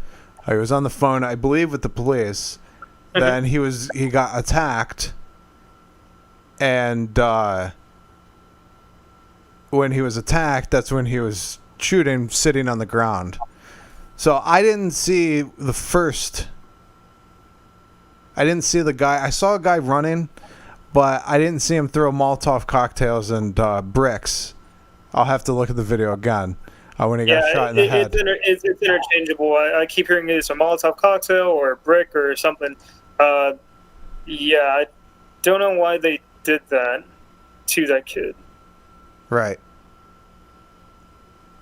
He was on the phone, I believe, with the police. Then he got attacked. And when he was attacked, that's when he was shooting, sitting on the ground. So I didn't see the first. I didn't see the guy. I saw a guy running, but I didn't see him throw Molotov cocktails and bricks. I'll have to look at the video again when he got shot in the head. It's interchangeable. I keep hearing it's a Molotov cocktail or a brick or something. Yeah, I don't know why they did that to that kid. Right.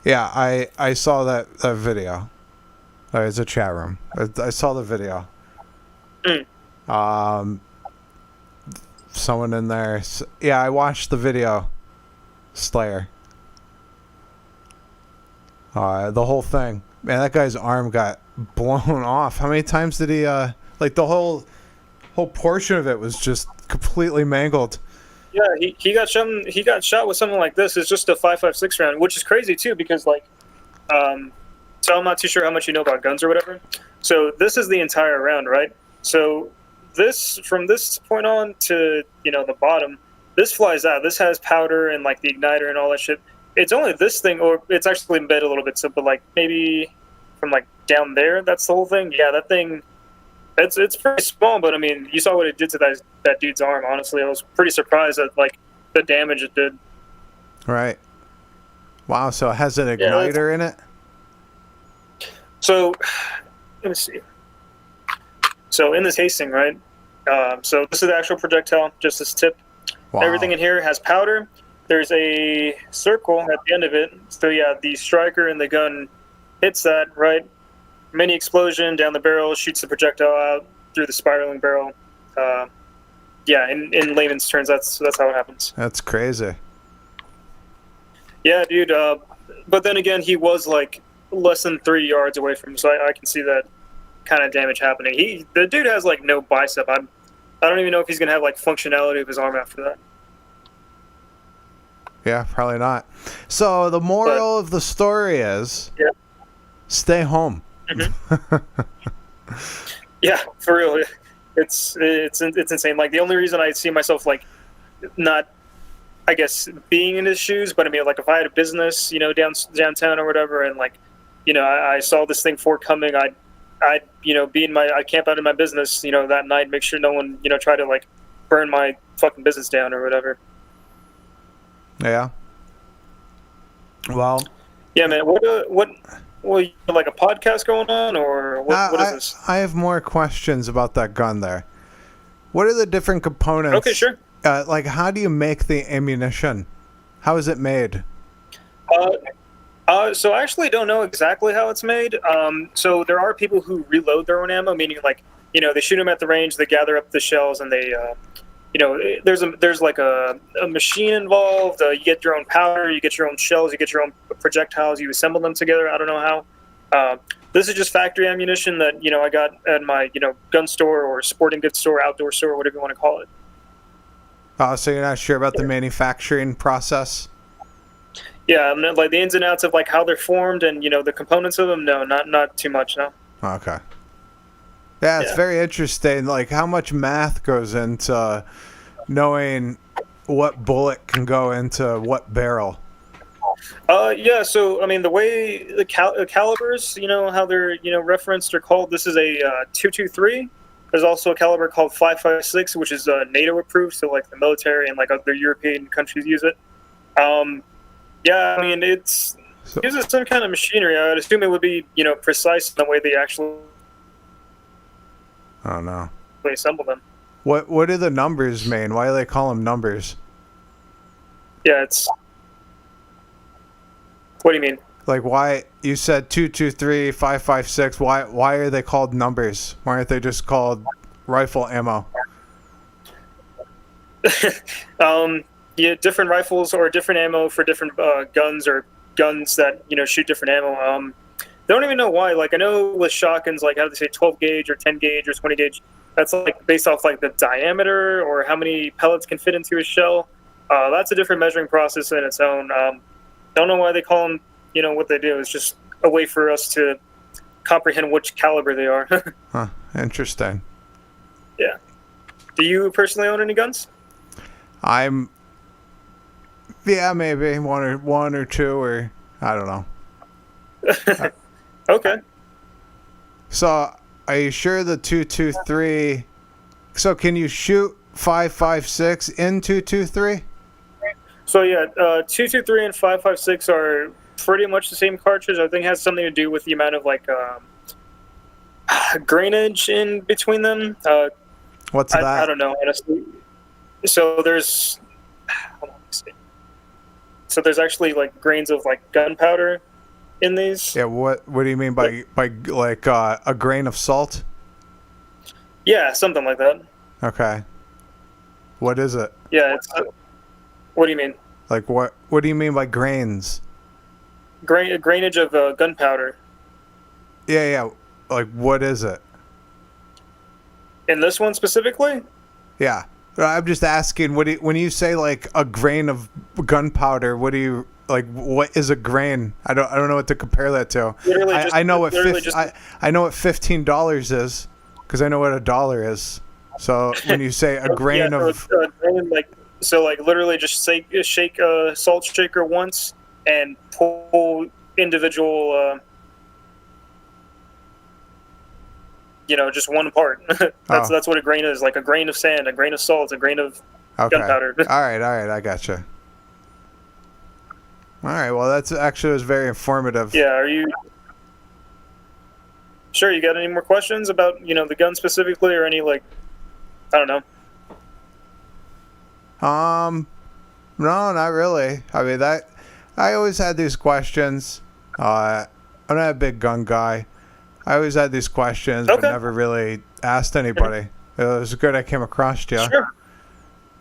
Yeah, I saw that video. It's a chat room. I saw the video. Someone in there. Yeah, I watched the video. Slayer. The whole thing. Man, that guy's arm got blown off. How many times did he? Like the whole portion of it was just completely mangled. Yeah, he got shot. He got shot with something like this. It's just a 5.56 round, which is crazy too, because like, so I'm not too sure how much you know about guns or whatever. So this is the entire round, right? So this, from this point on to the bottom, this flies out. This has powder and like the igniter and all that shit. It's only this thing, or it's actually in bed a little bit. So, but like maybe from like down there, that's the whole thing. Yeah, that thing. It's pretty small, but I mean, you saw what it did to that dude's arm. Honestly, I was pretty surprised at like the damage it did. Right. Wow. So it has an igniter in it. So let me see. So in this casing, right? So this is the actual projectile, just this tip. Wow. Everything in here has powder. There's a circle at the end of it. So yeah, the striker in the gun hits that, right? Mini explosion down the barrel, shoots the projectile out through the spiraling barrel. Yeah, in layman's terms, that's how it happens. That's crazy. Yeah, dude. But then again, he was like less than 3 yards away from him, so I can see that kind of damage happening. The dude has like no bicep. I don't even know if he's gonna have like functionality of his arm after that. Yeah, probably not. So the moral of the story is, stay home. Yeah, for real. It's insane. Like the only reason I see myself like not, I guess, being in his shoes, but I mean, like if I had a business, downtown or whatever, and like, I saw this thing forthcoming, I'd I'd camp out in my business, that night, make sure no one, try to like burn my fucking business down or whatever. Yeah. Well. Yeah, man. What? Well, like a podcast going on, or what is this? I have more questions about that gun there. What are the different components? Okay, sure. Like, how do you make the ammunition? How is it made? So I actually don't know exactly how it's made. So there are people who reload their own ammo, meaning like, they shoot them at the range, they gather up the shells, and they, there's like a machine involved. You get your own powder, you get your own shells, you get your own projectiles, you assemble them together. I don't know how. This is just factory ammunition that, I got at my, gun store or sporting goods store, outdoor store, whatever you want to call it. So you're not sure about the manufacturing process? Yeah, like the ins and outs of like how they're formed and, the components of them. No, not too much, no. Okay. Yeah, it's very interesting. Like how much math goes into knowing what bullet can go into what barrel. Yeah, so I mean the way the calibers, how they're referenced or called. This is a 223. There's also a caliber called 5.56, which is NATO approved, so like the military and like other European countries use it. Yeah, I mean it uses some kind of machinery. I would assume it would be precise in the way they actually. Oh no. Assemble them. What do the numbers mean? Why do they call them numbers? Yeah, it's. What do you mean? Like why you said 223, 5.56? Why are they called numbers? Why aren't they just called rifle ammo? different rifles or different ammo for different guns or guns that shoot different ammo. They don't even know why. Like I know with shotguns, like how do they say 12 gauge or 10 gauge or 20 gauge? That's like based off like the diameter or how many pellets can fit into a shell. That's a different measuring process in its own. Don't know why they call them. What they do is just a way for us to comprehend which caliber they are. Huh. Interesting. Yeah. Do you personally own any guns? Maybe one or two, or I don't know. Okay. So, are you sure the 223? So, can you shoot 5.56 in 223? So yeah, 223 and 5.56 are pretty much the same cartridge. I think it has something to do with the amount of like grainage in between them. What's that? I don't know, honestly. So there's, hold on, let me see. So there's actually like grains of like gunpowder in these. Yeah. What do you mean by like a grain of salt? Yeah, something like that. Okay. What is it? Yeah. It's. What do you mean? Like what? What do you mean by grains? Grainage of gunpowder. Yeah. Like what is it? In this one specifically? Yeah. I'm just asking. When you say like a grain of gunpowder, what do you like? What is a grain? I don't know what to compare that to. I know what I know what $15 is because I know what $1 is. So when you say a grain of grain, like literally just shake a salt shaker once and pull individual just one part. That's what a grain is, like a grain of sand, a grain of salt, a grain of gunpowder. All right, I gotcha. All right, well that's actually was very informative. Yeah, are you sure you got any more questions about the gun specifically, or any like I don't know? No, not really. I mean I always had these questions. I'm not a big gun guy. I always had these questions, but never really asked anybody. It was good I came across you. Sure.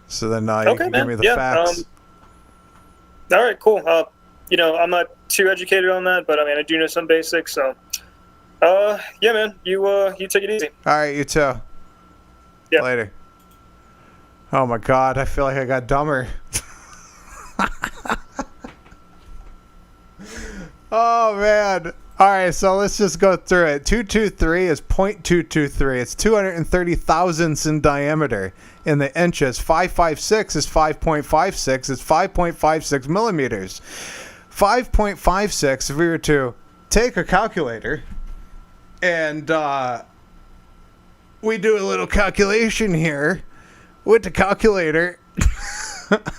So then you can give me the facts. All right, cool. I'm not too educated on that, but I mean I do know some basics. So, yeah, man, you take it easy. All right, you too. Yeah. Later. Oh my God, I feel like I got dumber. Oh man. All right, so let's just go through it. 223 is 0.223. It's 230 thousandths in diameter in the inches. 5.56 is 5.56. It's 5.56 millimeters. 5.56, if we were to take a calculator and we do a little calculation here with the calculator.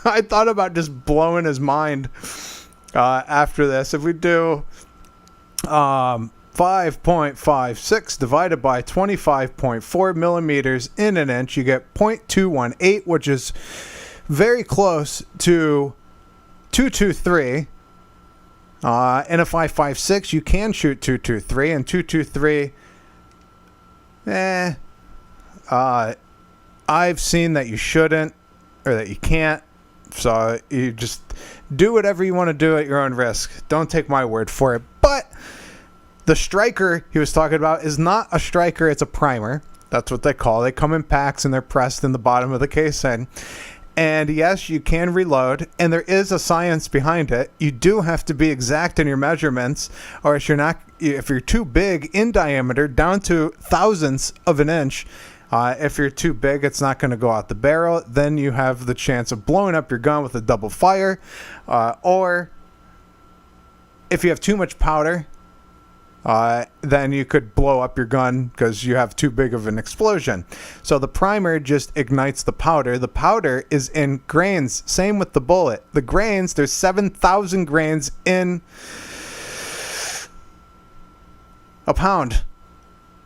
I thought about just blowing his mind after this. If we do 5.56 divided by 25.4 millimeters in an inch, you get 0.218, which is very close to 223. In a 5.56, you can shoot 223, and 223, I've seen that you shouldn't, or that you can't. So you just do whatever you want to do at your own risk. Don't take my word for it. But the striker he was talking about is not a striker, it's a primer. That's what they call it. They come in packs and they're pressed in the bottom of the casing. And yes, you can reload, and there is a science behind it. You do have to be exact in your measurements, or if you're too big in diameter, down to thousandths of an inch, if you're too big, it's not going to go out the barrel. Then you have the chance of blowing up your gun with a double fire, or if you have too much powder, then you could blow up your gun because you have too big of an explosion. So the primer just ignites the powder. The powder is in grains. Same with the bullet. The grains, there's 7,000 grains in a pound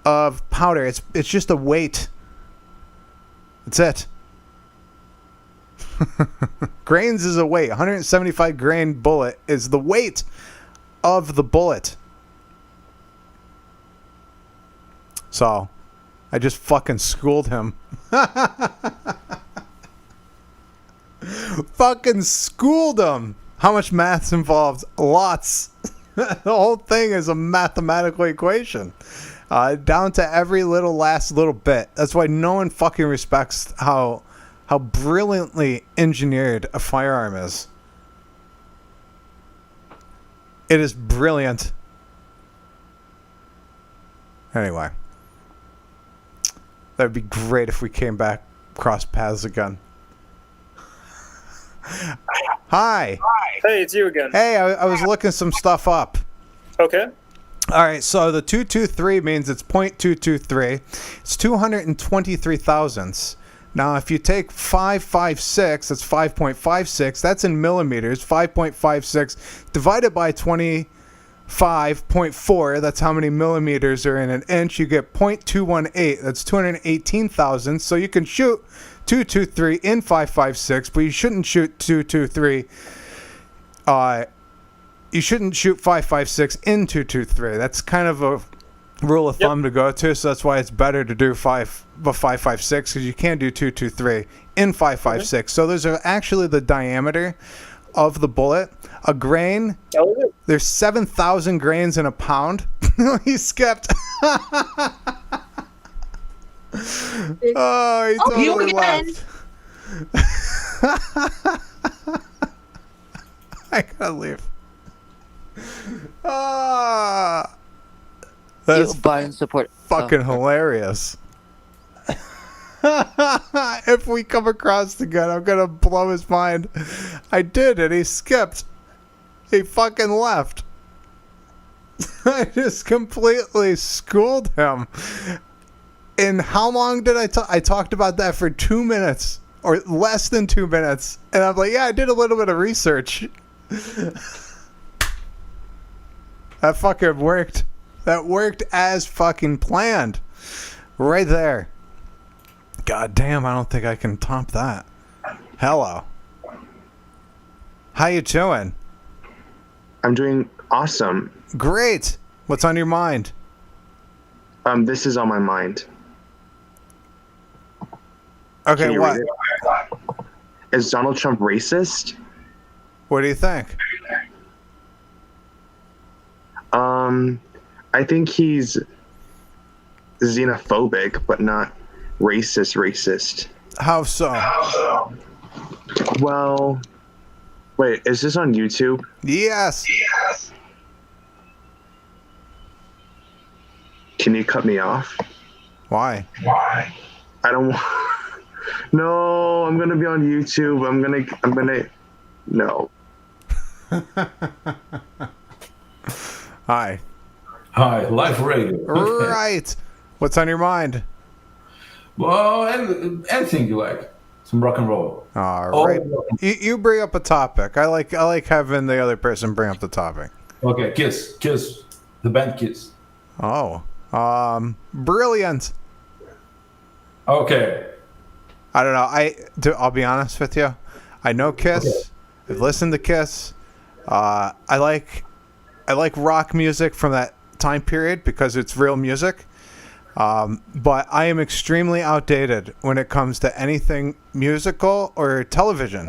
of powder. It's just a weight. That's it. Grains is a weight. 175 grain bullet is the weight of the bullet. So, I just fucking schooled him. Fucking schooled him. How much math's involved? Lots. The whole thing is a mathematical equation. Down to every last little bit. That's why no one fucking respects how brilliantly engineered a firearm is. It is brilliant. Anyway. That would be great if we came back, cross paths again. Hi. Hey, it's you again. Hey, I was looking some stuff up. Okay. All right, so the 223 means it's .223. It's 223 thousandths. Now, if you take 556, that's 5.56. That's in millimeters. 5.56 divided by 25.4. That's how many millimeters are in an inch. You get .218. That's 218 thousandths. So you can shoot 223 in 556, but you shouldn't shoot 223. You shouldn't shoot 556 in 223. That's kind of a rule of thumb to go to, so that's why it's better to do 556 because you can't do 223 in 556. So those are actually the diameter of the bullet. A grain, there's 7,000 grains in a pound. He skipped. Oh, he totally left. I gotta leave. That's buy and support. Fucking hilarious. If we come across again, I'm gonna blow his mind. I did, and he skipped. He fucking left. I just completely schooled him. And how long did I talk? I talked about that for 2 minutes, or less than 2 minutes. And I'm like, yeah, I did a little bit of research. That fucking worked. That worked as fucking planned. Right there. God damn, I don't think I can top that. Hello. How you doing? I'm doing awesome. Great. What's on your mind? This is on my mind. Okay, what? Is Donald Trump racist? What do you think? I think he's xenophobic, but not racist. How so? Well, wait, is this on YouTube? Yes. Can you cut me off? Why? I don't want... No, I'm gonna be on YouTube. I'm gonna... No. Hi. Hi, live radio. Okay. Right. What's on your mind? Well, anything you like. Some rock and roll. All right. You bring up a topic. I like having the other person bring up the topic. Okay, Kiss, the band Kiss. Oh, brilliant. Okay. I don't know. I'll be honest with you. I know Kiss. Okay. I've listened to Kiss. I like rock music from that time period because it's real music. But I am extremely outdated when it comes to anything musical or television.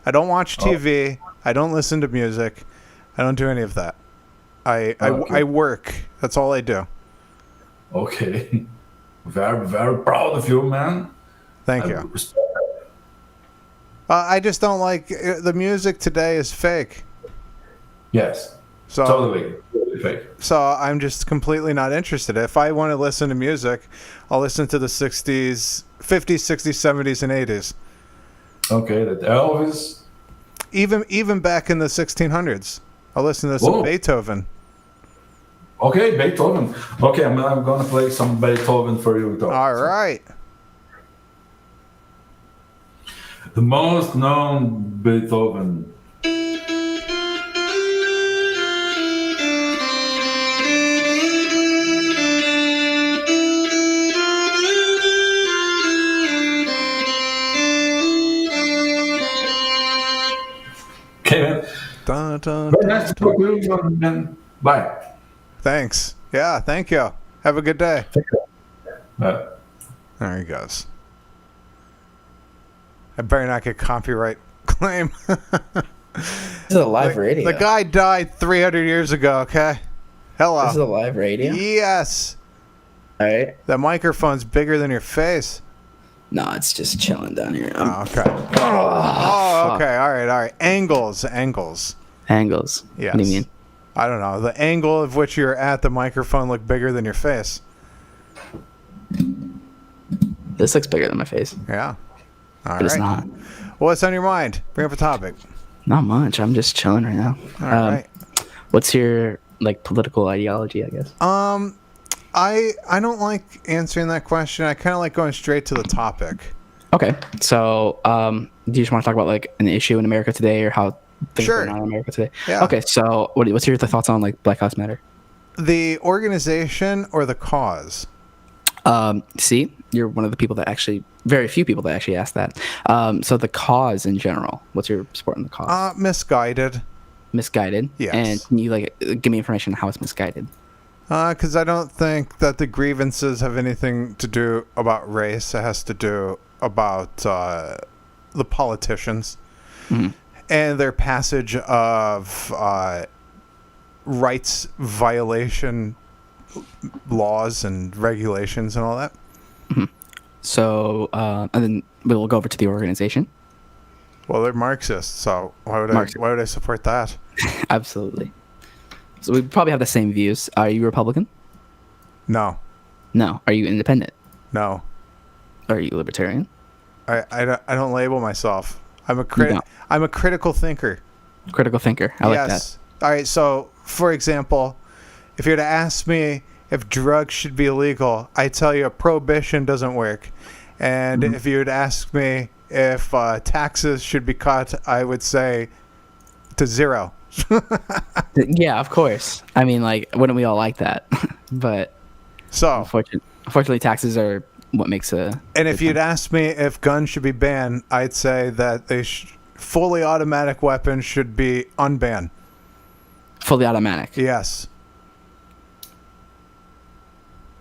I don't watch TV. I don't listen to music. I don't do any of that. I work. That's all I do. Okay. Very, very proud of you, man. Thank you. I just don't like the music today is fake. Yes. So, totally fake. So I'm just completely not interested. If I want to listen to music, I'll listen to the 60s, 50s, 60s, 70s, and 80s. Okay, that Elvis. Even back in the 1600s, I'll listen to some Beethoven. Okay, Beethoven. Okay, I'm gonna play some Beethoven for you, though. All right. The most known Beethoven. Okay, man. Very nice to talk to you, man. Bye. Thanks. Yeah, thank you. Have a good day. Thank you. Bye. There he goes. I better not get copyright claim. This is a live radio. The guy died 300 years ago, okay? Hello. This is a live radio? Yes. All right. The microphone's bigger than your face. No, it's just chilling down here. Oh, okay. Oh, okay. All right. Angles. Angles. Yes. What do you mean? I don't know. The angle of which you're at the microphone look bigger than your face. This looks bigger than my face. Yeah. All but it's not. What's on your mind? Bring up a topic. Not much. I'm just chilling right now. All right. What's your political ideology, I guess? I don't like answering that question. I kind of like going straight to the topic. Okay. So, do you just want to talk about an issue in America today, or how things are going on in America today? Yeah. Okay. So, what's your thoughts on Black Lives Matter? The organization or the cause? See, you're one of the people that actually, very few people that actually ask that. So the cause in general, what's your support in the cause? Misguided. Misguided? Yes. And can you give me information on how it's misguided? Because I don't think that the grievances have anything to do about race. It has to do about the politicians and their passage of rights violation laws and regulations and all that. So, and then we'll go over to the organization. Well, they're Marxists, so why would I support that? Absolutely. So we probably have the same views. Are you Republican? No. No. Are you independent? No. Are you libertarian? I don't label myself. I'm a critical thinker. Critical thinker. I like that. All right. So, for example, if you're to ask me if drugs should be illegal, I tell you prohibition doesn't work. And if you would ask me if taxes should be cut, I would say to zero. Yeah, of course. I mean, wouldn't we all like that? But so unfortunately, taxes are what makes a. And if you'd ask me if guns should be banned, I'd say that fully automatic weapons should be unbanned. Fully automatic. Yes.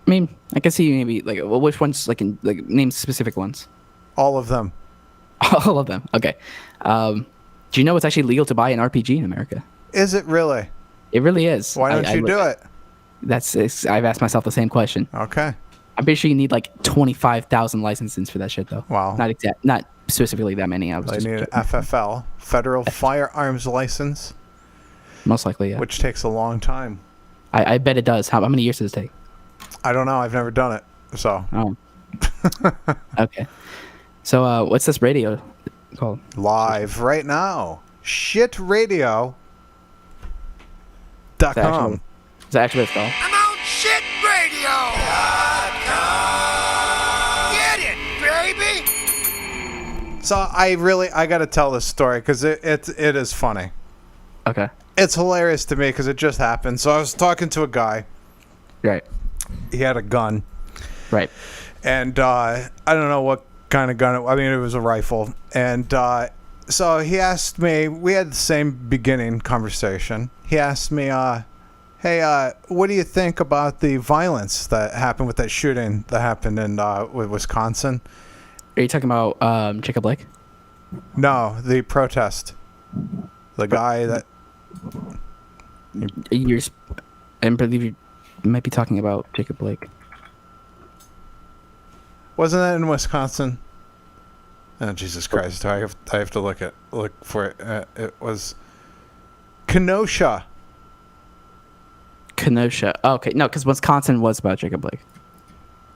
I mean, I can see maybe which ones name specific ones. All of them. All of them. Okay. Do you know it's actually legal to buy an RPG in America? Is it really? It really is. Why don't you do it? I've asked myself the same question. Okay. I'm pretty sure you need 25,000 licenses for that shit though. Wow. Not specifically that many. I need an FFL, Federal Firearms License. Most likely, yeah. Which takes a long time. I bet it does. How many years does it take? I don't know. I've never done it. So. Oh. Okay. So what's this radio called? Live right now. Shitradio.com. Is that actually what it's called? I'm on shitradio.com. Get it, baby. So I got to tell this story because it is funny. Okay. It's hilarious to me because it just happened. So I was talking to a guy. Right. He had a gun. Right. And I don't know what kind of gun it was a rifle. And so he asked me, we had the same beginning conversation. He asked me, hey, what do you think about the violence that happened with that shooting that happened in Wisconsin? Are you talking about Jacob Blake? No, the protest. The guy that... I believe you might be talking about Jacob Blake. Wasn't that in Wisconsin? Oh, Jesus Christ! I have to look for it. It was Kenosha. Kenosha. Oh, okay, no, because Wisconsin was about Jacob Blake.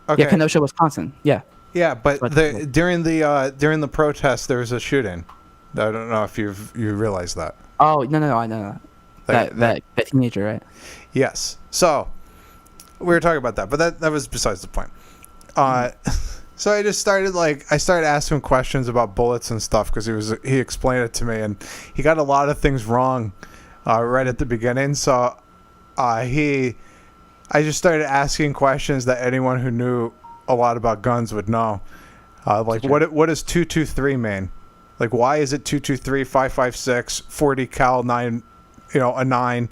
Okay. Yeah, Kenosha, Wisconsin. Yeah. Yeah, but during the protest there was a shooting. I don't know if you realize that. Oh no, I know that. That teenager, right? Yes. So we were talking about that, but that was besides the point. So I just started asking him questions about bullets and stuff because he explained it to me and he got a lot of things wrong right at the beginning. So I just started asking questions that anyone who knew a lot about guns would know. What does 223 mean? Why is it 223, 5.56, 40 cal 9, a 9?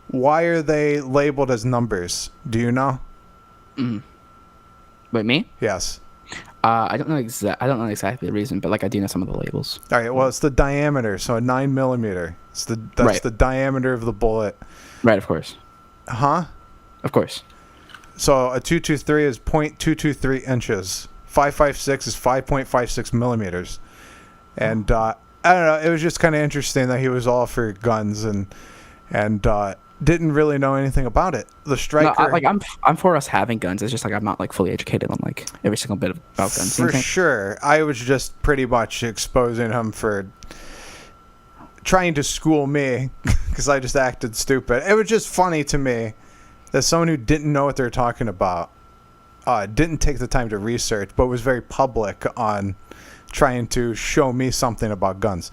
Why are they labeled as numbers? Do you know? Wait, me? Yes. I don't know exactly the reason, but like I do know some of the labels. All right. Well, it's the diameter. So a 9mm. That's Right. the diameter of the bullet. Right. Of course. Huh? Of course. So a 223 is 0.223 inches. 5.56 is 5.56 millimeters. And I don't know. It was just kind of interesting that he was all for guns and didn't really know anything about it. The striker, No, I'm for us having guns. It's just like I'm not like fully educated on like every single bit about guns. for sure. I was just pretty much exposing him for trying to school me because I just acted stupid. It was just funny to me that someone who didn't know what they're talking about didn't take the time to research, but was very public on trying to show me something about guns.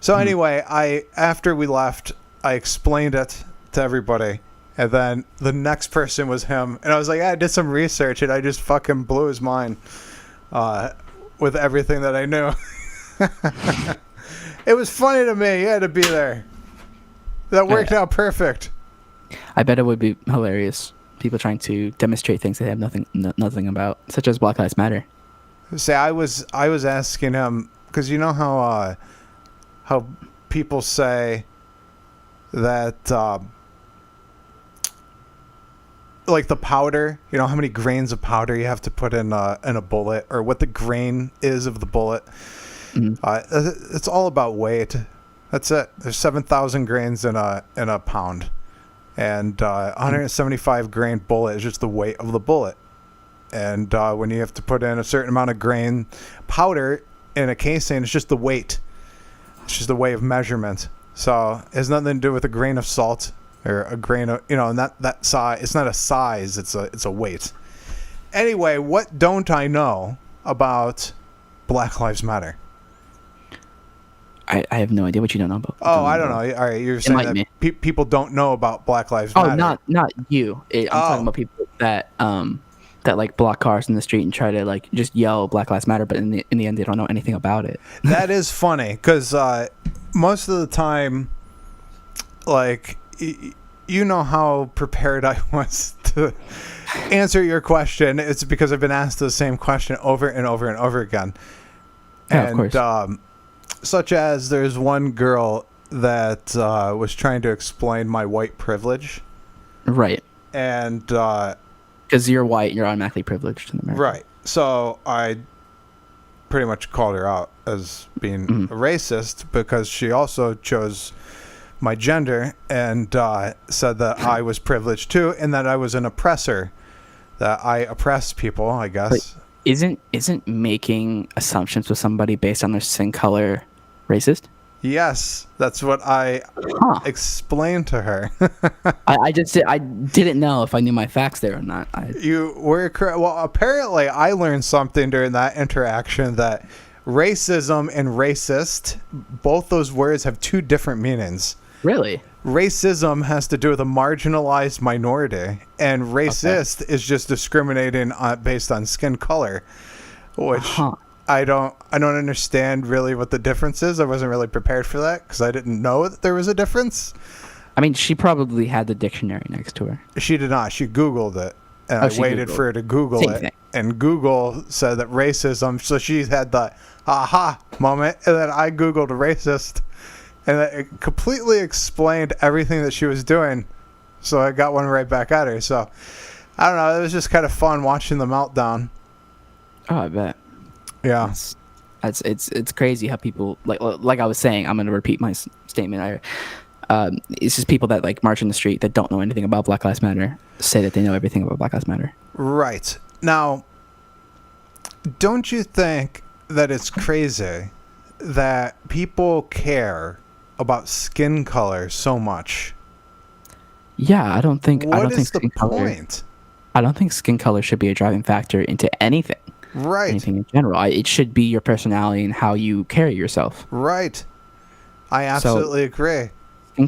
So anyway, after we left, I explained it to everybody, and then the next person was him, and I was like, I did some research, and I just fucking blew his mind with everything that I knew. It was funny to me. You had to be there. That worked out perfect. I bet it would be hilarious. People trying to demonstrate things they have nothing about, such as Black Lives Matter. See, I was asking him because you know how people say that like the powder, you know how many grains of powder you have to put in a bullet, or what the grain is of the bullet. It's all about weight. That's it. There's 7,000 grains in a pound, and 175 grain bullet is just the weight of the bullet. And when you have to put in a certain amount of grain powder in a casing, it's just the weight. It's just the way of measurement. So it has nothing to do with a grain of salt or a grain of, and that size. It's not a size. It's a weight. Anyway, what don't I know about Black Lives Matter? I have no idea what you don't know about. I don't know. All right, you're saying that people don't know about Black Lives Matter. Not you. I'm talking about people that like block cars in the street and try to like just yell Black Lives Matter, but in the end they don't know anything about it. That is funny because most of the time, like you know how prepared I was to answer your question. It's because I've been asked the same question over and over and over again. Yeah, of course. Such as there's one girl that was trying to explain my white privilege. Right. And because you're white, you're automatically privileged in America. Right. So I pretty much called her out as being a racist because she also chose my gender and said that I was privileged too and that I was an oppressor, that I oppress people, I guess. But isn't making assumptions with somebody based on their skin color racist? Yes, that's what I explained to her. I didn't know if I knew my facts there or not. You were correct. Well, apparently I learned something during that interaction, that racism and racist, both those words have two different meanings. Really? Racism has to do with a marginalized minority, and racist is just discriminating based on skin color, which I don't understand really what the difference is. I wasn't really prepared for that because I didn't know that there was a difference. I mean, she probably had the dictionary next to her. She did not. She Googled it, and I waited for her to Google it. And Google said that racism, so she had the aha moment, and then I Googled racist, and it completely explained everything that she was doing. So I got one right back at her. So I don't know. It was just kind of fun watching the meltdown. Oh, I bet. Yeah, it's crazy how people like I was saying. I'm gonna repeat my statement. It's just people that like march in the street that don't know anything about Black Lives Matter say that they know everything about Black Lives Matter. Right. Now, don't you think that it's crazy that people care about skin color so much? Yeah, I don't think. What is the point? I don't think skin color should be a driving factor into anything. Right. Anything in general. It should be your personality and how you carry yourself. Right. I absolutely agree. Skin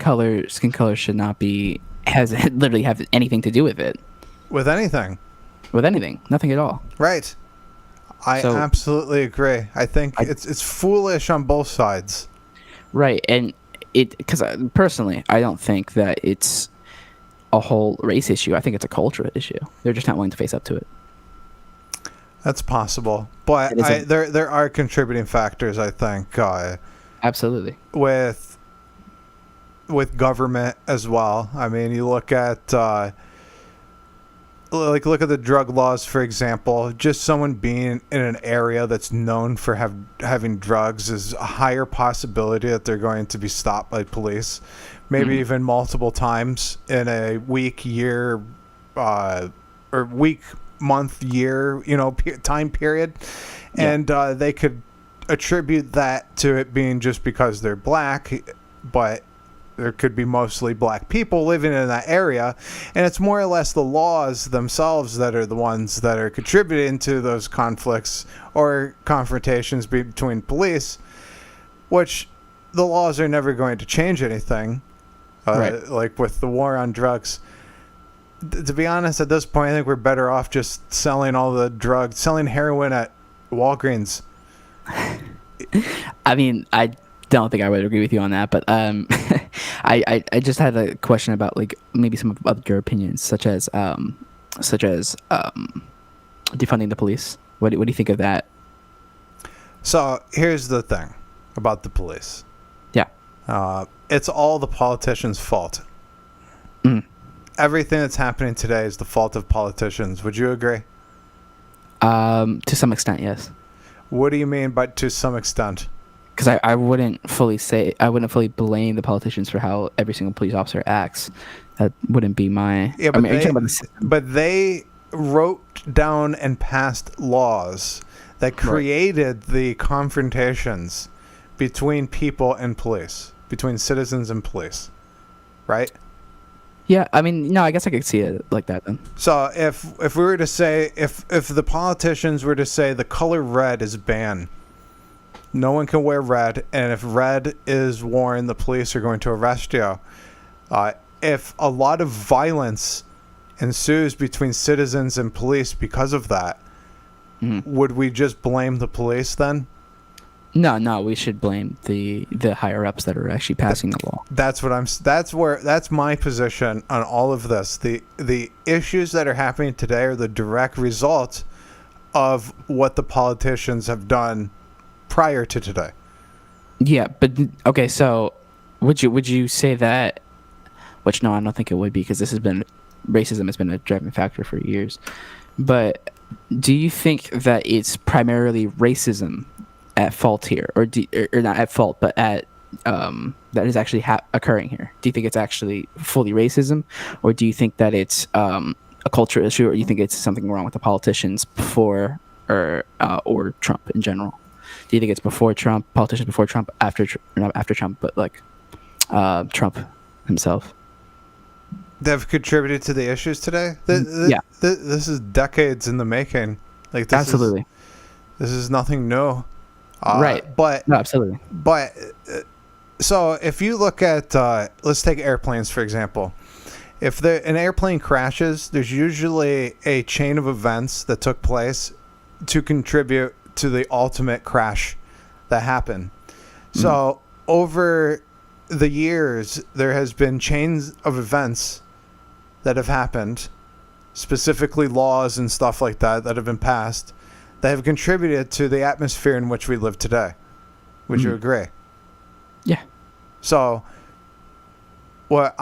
color should not literally have anything to do with it. With anything. With anything. Nothing at all. Right. I absolutely agree. I think it's foolish on both sides. Right. And because personally, I don't think that it's a whole race issue. I think it's a cultural issue. They're just not willing to face up to it. That's possible, but there are contributing factors. I think absolutely with government as well. I mean, you look at look at the drug laws, for example. Just someone being in an area that's known for having drugs is a higher possibility that they're going to be stopped by police, maybe even multiple times in a week, year, or week, month, year, time period. And they could attribute that to it being just because they're black, but there could be mostly black people living in that area, and it's more or less the laws themselves that are the ones that are contributing to those conflicts or confrontations between police, which the laws are never going to change anything. Right. Like with the war on drugs, to be honest, at this point I think we're better off just selling all the drugs, selling heroin at Walgreens. I mean, I don't think I would agree with you on that, but I just had a question about like maybe some of your opinions, such as defunding the police. What do you think of that? So here's the thing about the police. Yeah. It's all the politicians' fault. Everything that's happening today is the fault of politicians. Would you agree? To some extent, yes. What do you mean by to some extent? Because I wouldn't fully blame the politicians for how every single police officer acts. That wouldn't be my. Yeah, but they wrote down and passed laws that created the confrontations between people and police, between citizens and police, right? Yeah, I mean, no, I guess I could see it like that then. So if we were to say if the politicians were to say the color red is banned. No one can wear red, and if red is worn, the police are going to arrest you. If a lot of violence ensues between citizens and police because of that, would we just blame the police then? No, we should blame the higher ups that are actually passing the law. That's my position on all of this. The issues that are happening today are the direct result of what the politicians have done prior to today. Yeah, but okay, so would you say that? Which no, I don't think it would be, because racism has been a driving factor for years. But do you think that it's primarily racism at fault here, or not at fault, but at that is actually occurring here? Do you think it's actually fully racism, or do you think that it's a cultural issue, or do you think it's something wrong with the politicians before or Trump in general? Do you think it's before Trump, politicians before Trump, not after Trump, but like Trump himself? They've contributed to the issues today? This is decades in the making. Like this absolutely. This is nothing new. Right. But no, absolutely. But so if you look at let's take airplanes for example. If an airplane crashes, there's usually a chain of events that took place to contribute to the ultimate crash that happened. So over the years, there has been chains of events that have happened, specifically laws and stuff like that have been passed, that have contributed to the atmosphere in which we live today. Would you agree? Yeah. So what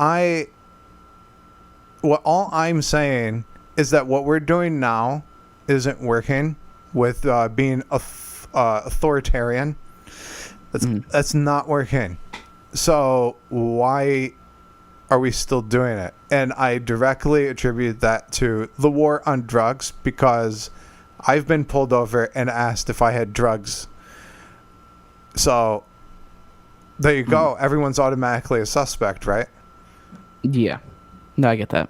all I'm saying is that what we're doing now isn't working with being authoritarian. That's not working. So why are we still doing it? And I directly attribute that to the war on drugs, because I've been pulled over and asked if I had drugs. So there you go. Everyone's automatically a suspect, right? Yeah. No, I get that.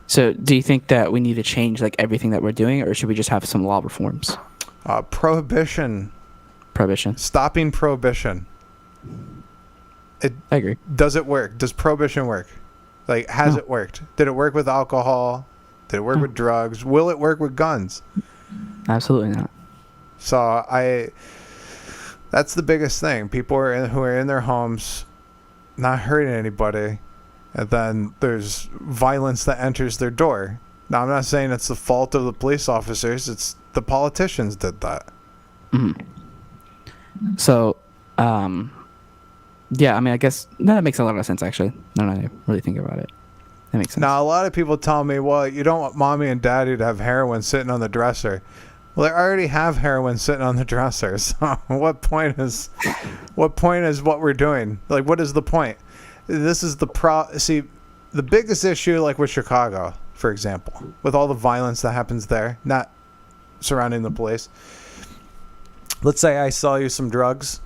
So do you think that we need to change like everything that we're doing, or should we just have some law reforms? Prohibition. Stopping prohibition. I agree. Does it work? Does prohibition work? Like, has it worked? Did it work with alcohol? Did it work with drugs? Will it work with guns? Absolutely not. So that's the biggest thing. People who are in their homes, not hurting anybody, and then there's violence that enters their door. Now, I'm not saying it's the fault of the police officers. It's the politicians did that. So, yeah, I mean, I guess that makes a lot of sense, actually. Now that I really think about it. That makes sense. Now, a lot of people tell me, well, you don't want mommy and daddy to have heroin sitting on the dresser. Well, they already have heroin sitting on the dresser. So what point is what we're doing? Like, what is the point? This is see, the biggest issue, like with Chicago, for example, with all the violence that happens there, not surrounding the police. Let's say I sell you some drugs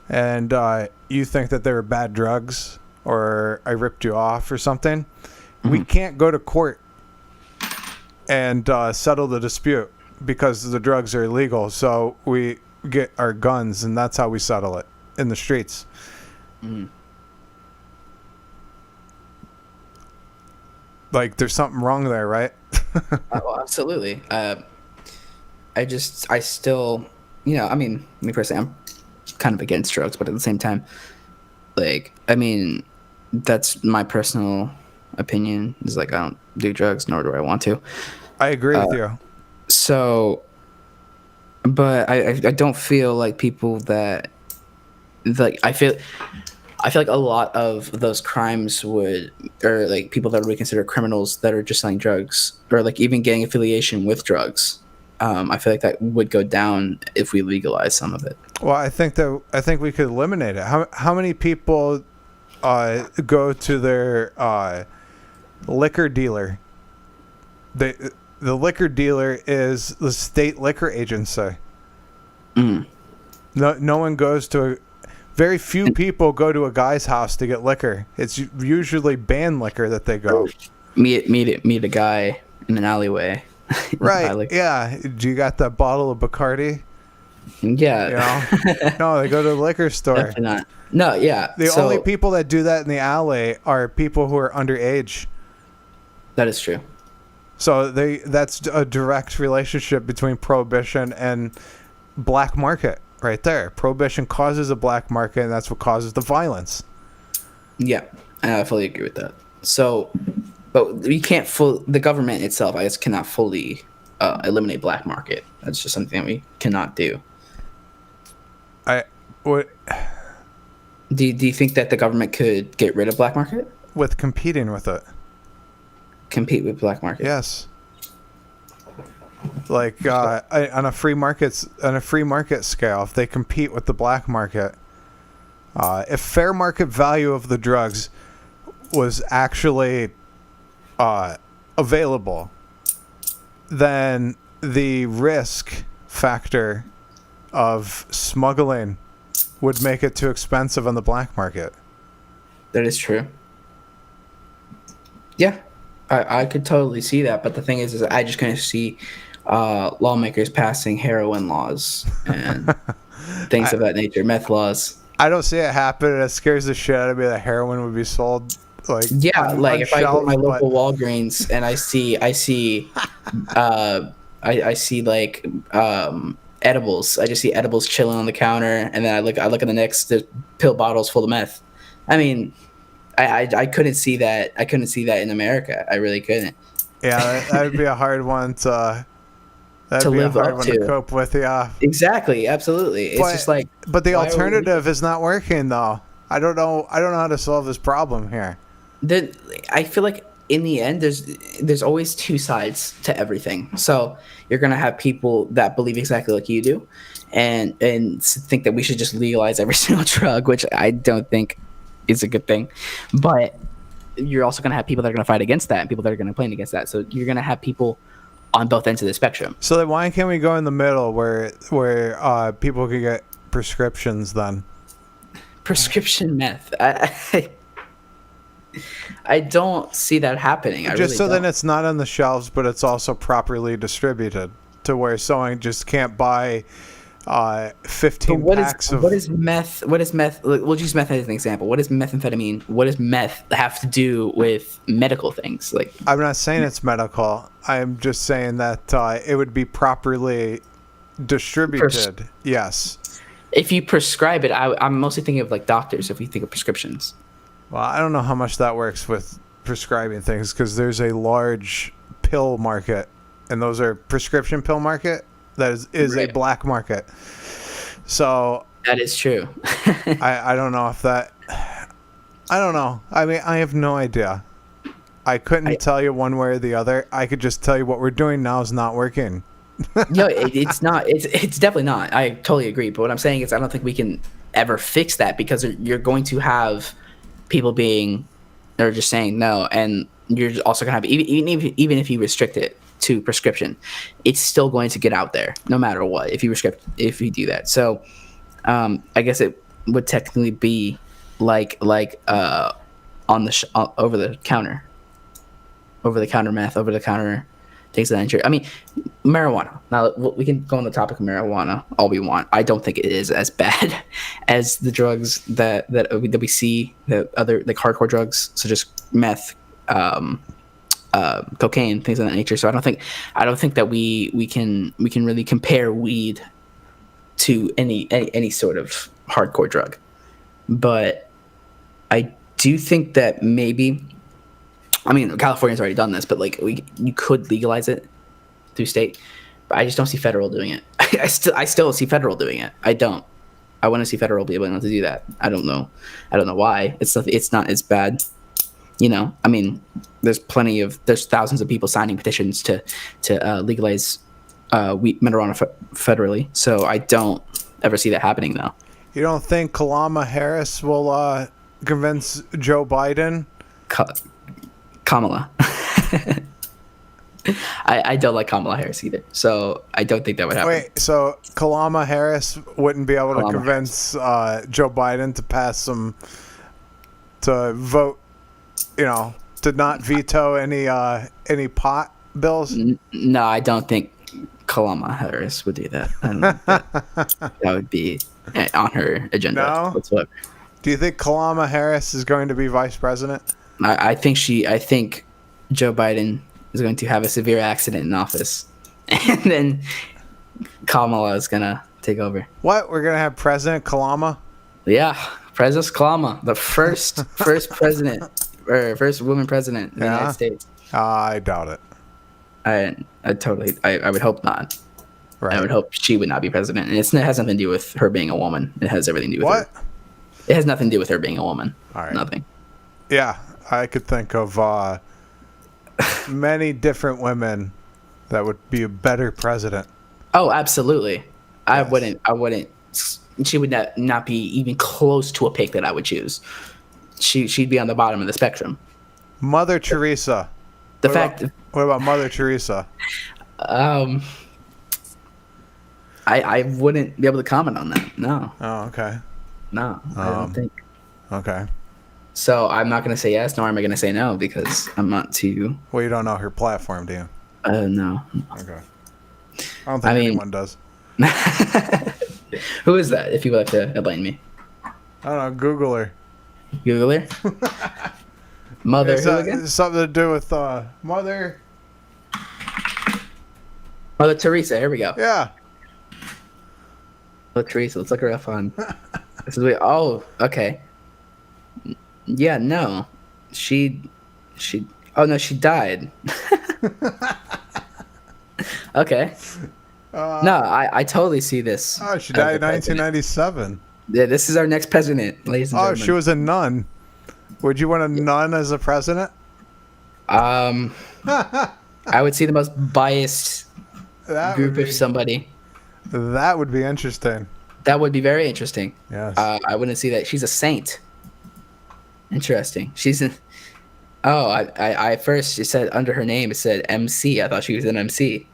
and you think that they were bad drugs, or I ripped you off or something. We can't go to court and settle the dispute because the drugs are illegal. So we get our guns, and that's how we settle it in the streets. Like, there's something wrong there, right? Oh, absolutely. I still, I mean, me personally, I'm kind of against drugs, but at the same time, like, I mean, that's my personal opinion. Is like, I don't do drugs, nor do I want to. I agree with you. So, but I don't feel like people that, like, I feel like a lot of those crimes or like people that we consider criminals that are just selling drugs, or like even getting affiliation with drugs, I feel like that would go down if we legalize some of it. Well, I think we could eliminate it. How many people go to their liquor dealer? The liquor dealer is the state liquor agency. No one goes to very few people go to a guy's house to get liquor. It's usually banned liquor that they go. Meet a guy in an alleyway. Right. Yeah. Do you got that bottle of Bacardi? Yeah. No, they go to the liquor store. Definitely not. No, yeah. The only people that do that in the alley are people who are underage. That is true. So that's a direct relationship between prohibition and black market right there. Prohibition causes a black market, and that's what causes the violence. Yeah, I fully agree with that. So, but we can't the government itself, I guess, cannot fully eliminate black market. That's just something that we cannot do. Do you think that the government could get rid of black market? With competing with it. Compete with black market. Yes. Like on a free market scale, if they compete with the black market, if fair market value of the drugs was actually available, then the risk factor of smuggling would make it too expensive on the black market. That is true. Yeah, I could totally see that, but the thing is I just kind of see lawmakers passing heroin laws and things of that nature, meth laws. I don't see it happen, and it scares the shit out of me that heroin would be sold. Like, like if I go to my local Walgreens and I see like edibles. I just see edibles chilling on the counter, and then I look at the next pill bottles full of meth. I mean, I couldn't see that. I couldn't see that in America. I really couldn't. Yeah, that would be a hard one to. That'd be a hard one to cope with. Yeah. Exactly. Absolutely. It's just like. But the alternative is not working, though. I don't know how to solve this problem here. I feel like in the end, there's always two sides to everything. So you're gonna have people that believe exactly like you do, and think that we should just legalize every single drug, which I don't think is a good thing. But you're also gonna have people that are gonna fight against that, and people that are gonna complain against that. So you're gonna have people on both ends of the spectrum. So then why can't we go in the middle where people could get prescriptions then? Prescription meth. I don't see that happening. Then it's not on the shelves, but it's also properly distributed to where someone just can't buy 15 packs of... What is meth? We'll use meth as an example. What is methamphetamine? What does meth have to do with medical things? Like, I'm not saying it's medical. I'm just saying that it would be properly distributed. Yes. If you prescribe it, I'm mostly thinking of like doctors. If we think of prescriptions. Well, I don't know how much that works with prescribing things because there's a large pill market, and those are prescription pill market. That is a black market. So that is true. I don't know if that. I don't know. I mean, I have no idea. I couldn't tell you one way or the other. I could just tell you what we're doing now is not working. No, it's not. It's definitely not. I totally agree. But what I'm saying is, I don't think we can ever fix that, because you're going to have people they're just saying no, and you're also gonna have even if you restrict it to prescription, it's still going to get out there no matter what. If you do that, so I guess it would technically be like on the over the counter meth, over the counter things of that nature. I mean, marijuana. Now we can go on the topic of marijuana all we want. I don't think it is as bad as the drugs that we see, the other like hardcore drugs such as meth, cocaine, things of that nature. So I don't think that we can really compare weed to any sort of hardcore drug. But I do think that maybe, I mean, California's already done this, but like you could legalize it through state. But I just don't see federal doing it. I still see federal doing it. I don't. I want to see federal be able to do that. I don't know why. It's not as bad. You know, I mean, there's thousands of people signing petitions to legalize marijuana federally. So I don't ever see that happening, though. You don't think Kamala Harris will convince Joe Biden? Kamala. I don't like Kamala Harris either, so I don't think that would happen. Wait, so Kamala Harris wouldn't be able to convince Joe Biden to vote, to not veto any pot bills? No, I don't think Kamala Harris would do that. That would be on her agenda whatsoever. Do you think Kamala Harris is going to be vice president? I think Joe Biden is going to have a severe accident in office, and then Kamala is gonna take over. What? We're gonna have President Kalama? Yeah, President Kalama, the first president or first woman president in the United States. I doubt it. I would hope not. Right. I would hope she would not be president, and it has nothing to do with her being a woman. It has everything to do with her. It has nothing to do with her being a woman. All right. Nothing. Yeah, I could think of many different women that would be a better president. Oh, absolutely. Yes. I wouldn't. She would not be even close to a pick that I would choose. She'd be on the bottom of the spectrum. Mother Teresa. What about Mother Teresa? I wouldn't be able to comment on that. No. Oh, okay. No, I don't think. Okay. So I'm not going to say yes, nor am I going to say no, because I'm not too... Well, you don't know her platform, do you? No. Okay. I don't think anyone does. Who is that, if you would like to enlighten me? I don't know. Google her. Google her? Mother who again? Something to do with Mother Teresa. Here we go. Yeah. Mother Teresa. Let's look her up on... This is weird. Oh, okay. Yeah, no. Oh, no, she died. Okay. No, I totally see this. Oh, she died in 1997. Yeah, this is our next president, ladies and gentlemen. Oh, she was a nun. Would you want a nun as a president? I would see the most biased group of somebody. That would be interesting. That would be very interesting. Yes. I wouldn't see that. She's a saint. Interesting. She's an... Oh, I first, it said under her name, it said MC. I thought she was an MC.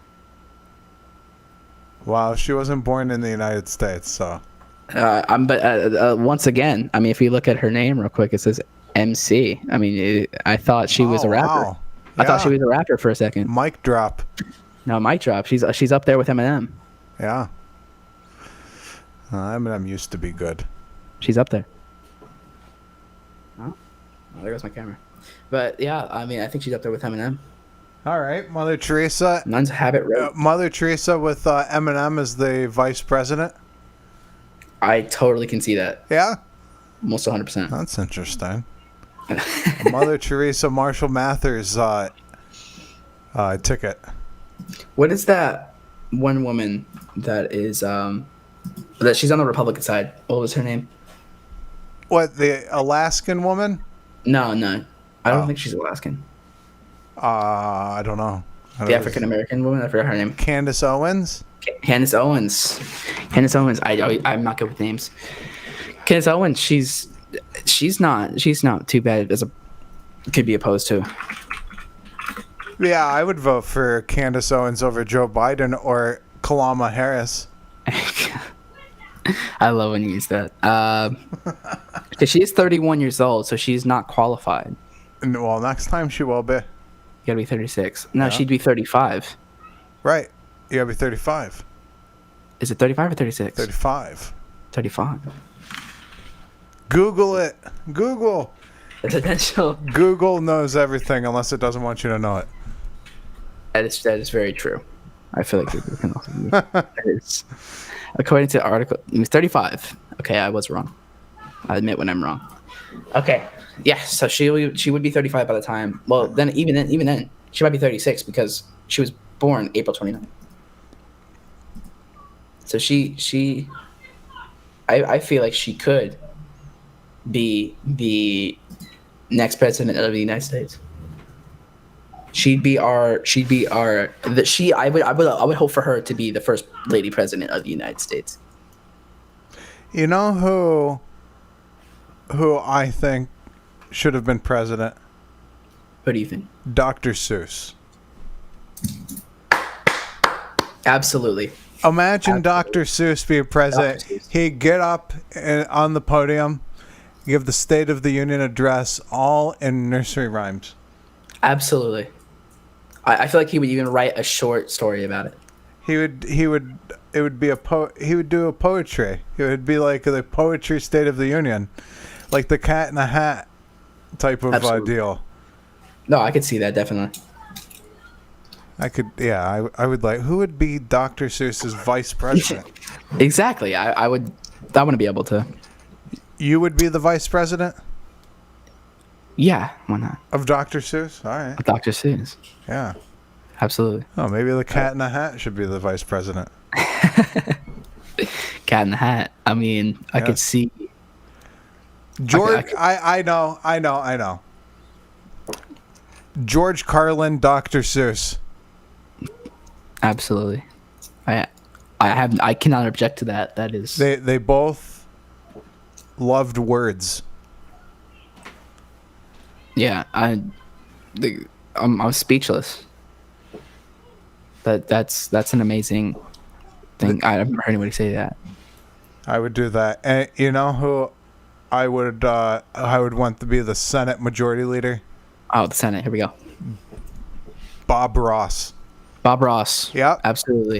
Wow, she wasn't born in the United States, so... But once again, I mean, if you look at her name real quick, it says MC. I mean, I thought she was a rapper. Wow. I thought she was a rapper for a second. Mic drop. No, mic drop. She's up there with Eminem. Yeah. Eminem used to be good. She's up there. Oh, there goes my camera. But yeah, I mean, I think she's up there with Eminem. All right, Mother Teresa. Nuns have it right. Mother Teresa with Eminem as the vice president. I totally can see that. Yeah? Almost 100%. That's interesting. Mother Teresa, Marshall Mathers, ticket. What is that one woman that is that she's on the Republican side? What was her name? What, the Alaskan woman? No, I don't think she's Alaskan. I don't know. The African American woman, I forgot her name. Candace Owens. Candace Owens. I'm not good with names. Candace Owens. She's not too bad as a could be opposed to. Yeah, I would vote for Candace Owens over Joe Biden or Kamala Harris. I love when you use that. Because she is 31 years old, so she's not qualified. Well, next time she will be. You gotta be 36. No, Yeah. she'd be 35. Right. You gotta be 35. Is it 35 or 36? 35. 35. Google it. Google. Potential. Google knows everything unless it doesn't want you to know it. That is very true. I feel like Google can also be. That is, according to the article, it was 35. Okay, I was wrong. I admit when I'm wrong. Okay. Yeah, so she would be 35 by the time. Well, then even then, she might be 36 because she was born April 29th. So I feel like she could be the next president of the United States. I would hope for her to be the first lady president of the United States. You know who I think should have been president? Who do you think? Dr. Seuss. Absolutely. Imagine Dr. Seuss being president. He'd get up on the podium, give the State of the Union address, all in nursery rhymes. Absolutely. I feel like he would even write a short story about it. He would do a poetry. It would be like the poetry State of the Union, like the Cat in the Hat type of deal. No, I could see that definitely. I would like. Who would be Dr. Seuss's vice president? Exactly. I would be able to. You would be the vice president? Yeah, why not? Of Dr. Seuss? All right. Dr. Seuss. Yeah. Absolutely. Oh, maybe the Cat in the Hat should be the vice president. Cat in the Hat. I mean, I could see. George, I know. George Carlin, Dr. Seuss. Absolutely. I cannot object to that. That is. They both loved words. Yeah, I'm speechless. That's an amazing thing. I've never heard anybody say that. I would do that. And you know who I would want to be the Senate Majority Leader? Oh, the Senate. Here we go. Bob Ross. Bob Ross. Yep. Absolutely.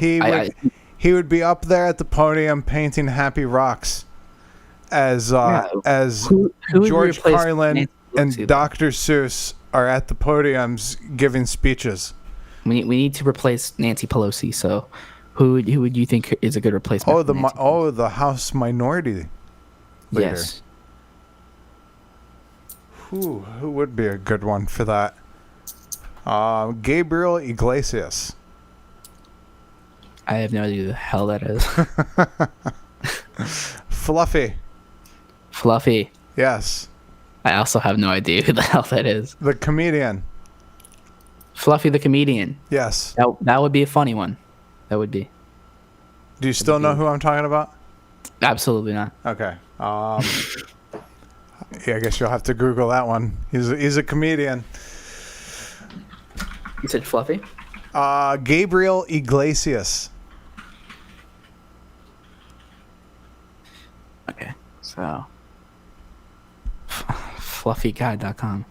He would be up there at the podium painting happy rocks as George Carlin and Dr. Seuss are at the podiums giving speeches. We need to replace Nancy Pelosi. So, who would you think is a good replacement? The House Minority Leader. Yes. Who would be a good one for that? Gabriel Iglesias. I have no idea who the hell that is. Fluffy. Yes. I also have no idea who the hell that is. The comedian. Fluffy the comedian. Yes. That would be a funny one. That would be. Do you still know who I'm talking about? Absolutely not. Okay. Yeah, I guess you'll have to Google that one. He's a comedian. You said Fluffy? Gabriel Iglesias. Okay, so fluffyguy.com.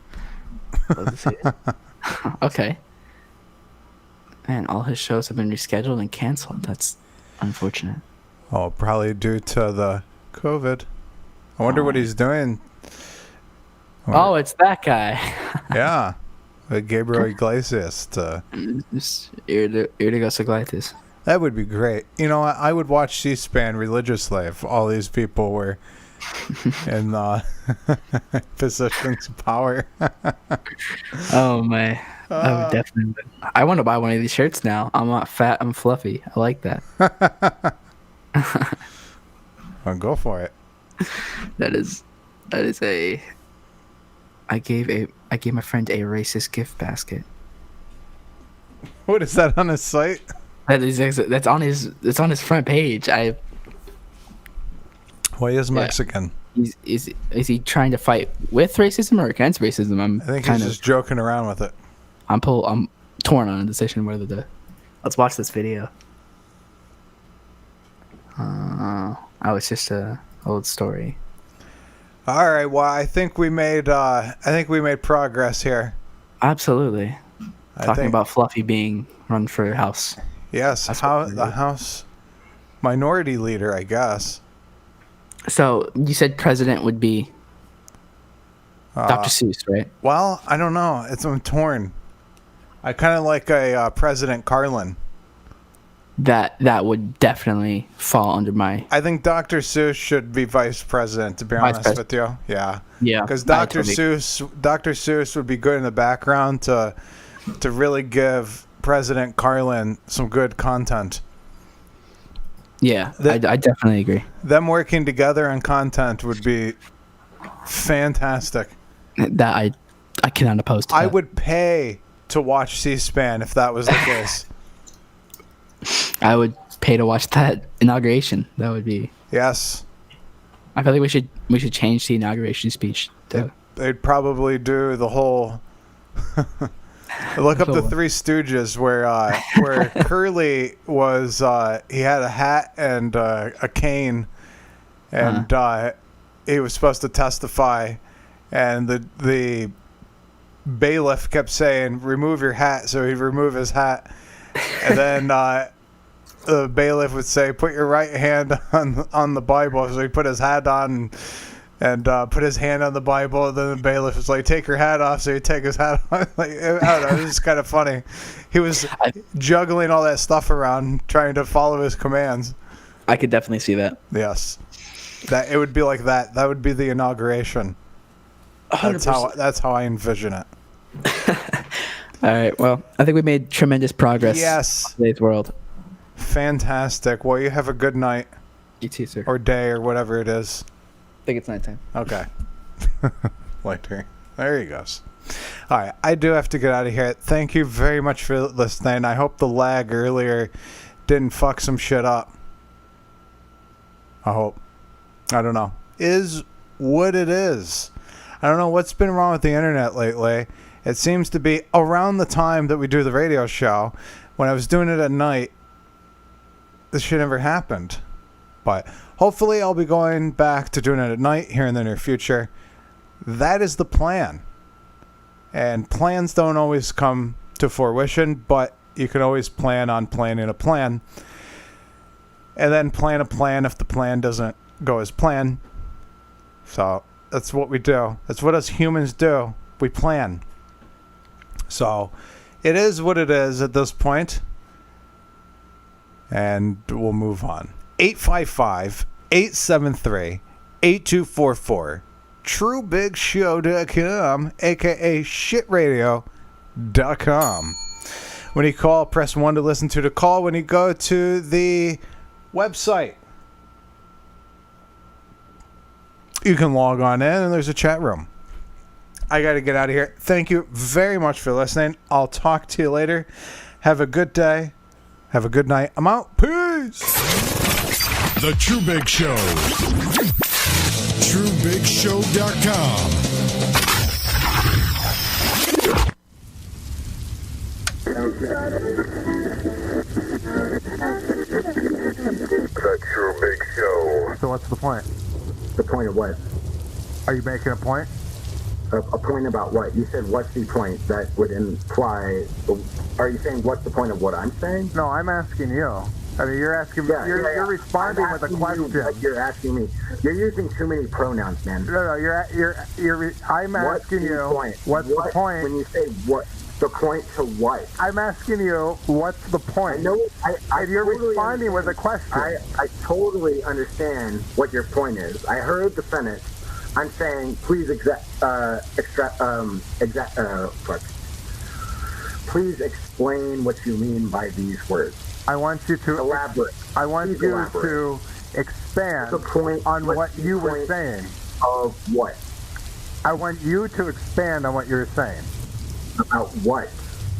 Okay. And all his shows have been rescheduled and canceled. That's unfortunate. Oh, probably due to the COVID. I wonder what he's doing. Oh, it's that guy. Yeah. Gabriel Iglesias. Iglesias. That would be great. You know, I would watch C-SPAN religiously if all these people were in positions of power. Oh, my. Oh, definitely. I want to buy one of these shirts now. I'm not fat. I'm fluffy. I like that. Well, go for it. That is a. I gave my friend a racist gift basket. What is that on his site? That's on his front page. Well, he is Mexican. Is he trying to fight with racism or against racism? I think he's just joking around with it. I'm torn on a decision whether to. Let's watch this video. Oh, it's just a old story. All right. Well, I think we made progress here. Absolutely. Talking about Fluffy being run for House. Yes, the House minority leader, I guess. So you said president would be Dr. Seuss, right? Well, I don't know. I'm torn. I kind of like a President Carlin. That would definitely fall under my. I think Dr. Seuss should be vice president. To be honest with you, yeah. Yeah. Because Dr. Seuss would be good in the background to really give President Carlin some good content. Yeah, I definitely agree. Them working together on content would be fantastic. That I cannot oppose to I that. would pay to watch C-SPAN if that was the case. I would pay to watch that inauguration. That would be. Yes. I feel like we should change the inauguration speech. They'd probably do the whole. Look up the Three Stooges where Curly was. He had a hat and a cane, and he was supposed to testify, and the bailiff kept saying, "Remove your hat," so he'd remove his hat. And then the bailiff would say, "Put your right hand on the Bible." So he put his hat on and put his hand on the Bible. And then the bailiff was like, "Take your hat off." So he'd take his hat off. Like, I don't know. It was just kind of funny. He was juggling all that stuff around, trying to follow his commands. I could definitely see that. Yes, that it would be like that. That would be the inauguration. 100%. That's how I envision it. All right. Well, I think we made tremendous progress. Yes. In today's world. Fantastic. Well, you have a good night. You too, sir. Or day, or whatever it is. I think it's nighttime. Okay. Later. There he goes. All right. I do have to get out of here. Thank you very much for listening. I hope the lag earlier didn't fuck some shit up. I hope. I don't know. Is what it is. I don't know what's been wrong with the internet lately. It seems to be around the time that we do the radio show. When I was doing it at night, this shit never happened. But hopefully I'll be going back to doing it at night here in the near future. That is the plan. And plans don't always come to fruition, but you can always plan on planning a plan. And then plan a plan if the plan doesn't go as planned. So that's what we do. That's what us humans do. We plan. So it is what it is at this point. And we'll move on. 855-873-8244. TrueBigShow.com, aka shitradio.com. When you call, press 1 to listen to the call. When you go to the website, you can log on in and there's a chat room. I got to get out of here. Thank you very much for listening. I'll talk to you later. Have a good day. Have a good night. I'm out. Peace. The True Big Show. TrueBigShow.com. The True Big Show. So what's the point? The point of what? Are you making a point? A point about what? You said, what's the point? That would imply... Are you saying, what's the point of what I'm saying? No, I'm asking you. I mean, you're asking me. You're responding with a question. You're asking me. You're using too many pronouns, man. No, I'm asking you. What's the point? When you say what, the point to what? I'm asking you, what's the point? I know. You're totally responding with a question. I totally understand what your point is. I heard the sentence. I'm saying, please Please explain what you mean by these words. I want you to elaborate. I want Please you elaborate. to expand The point on what you were saying. Of what? I want you to expand on what you were saying. About what?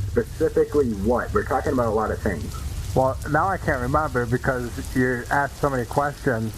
Specifically what? We're talking about a lot of things. Well, now I can't remember because you asked so many questions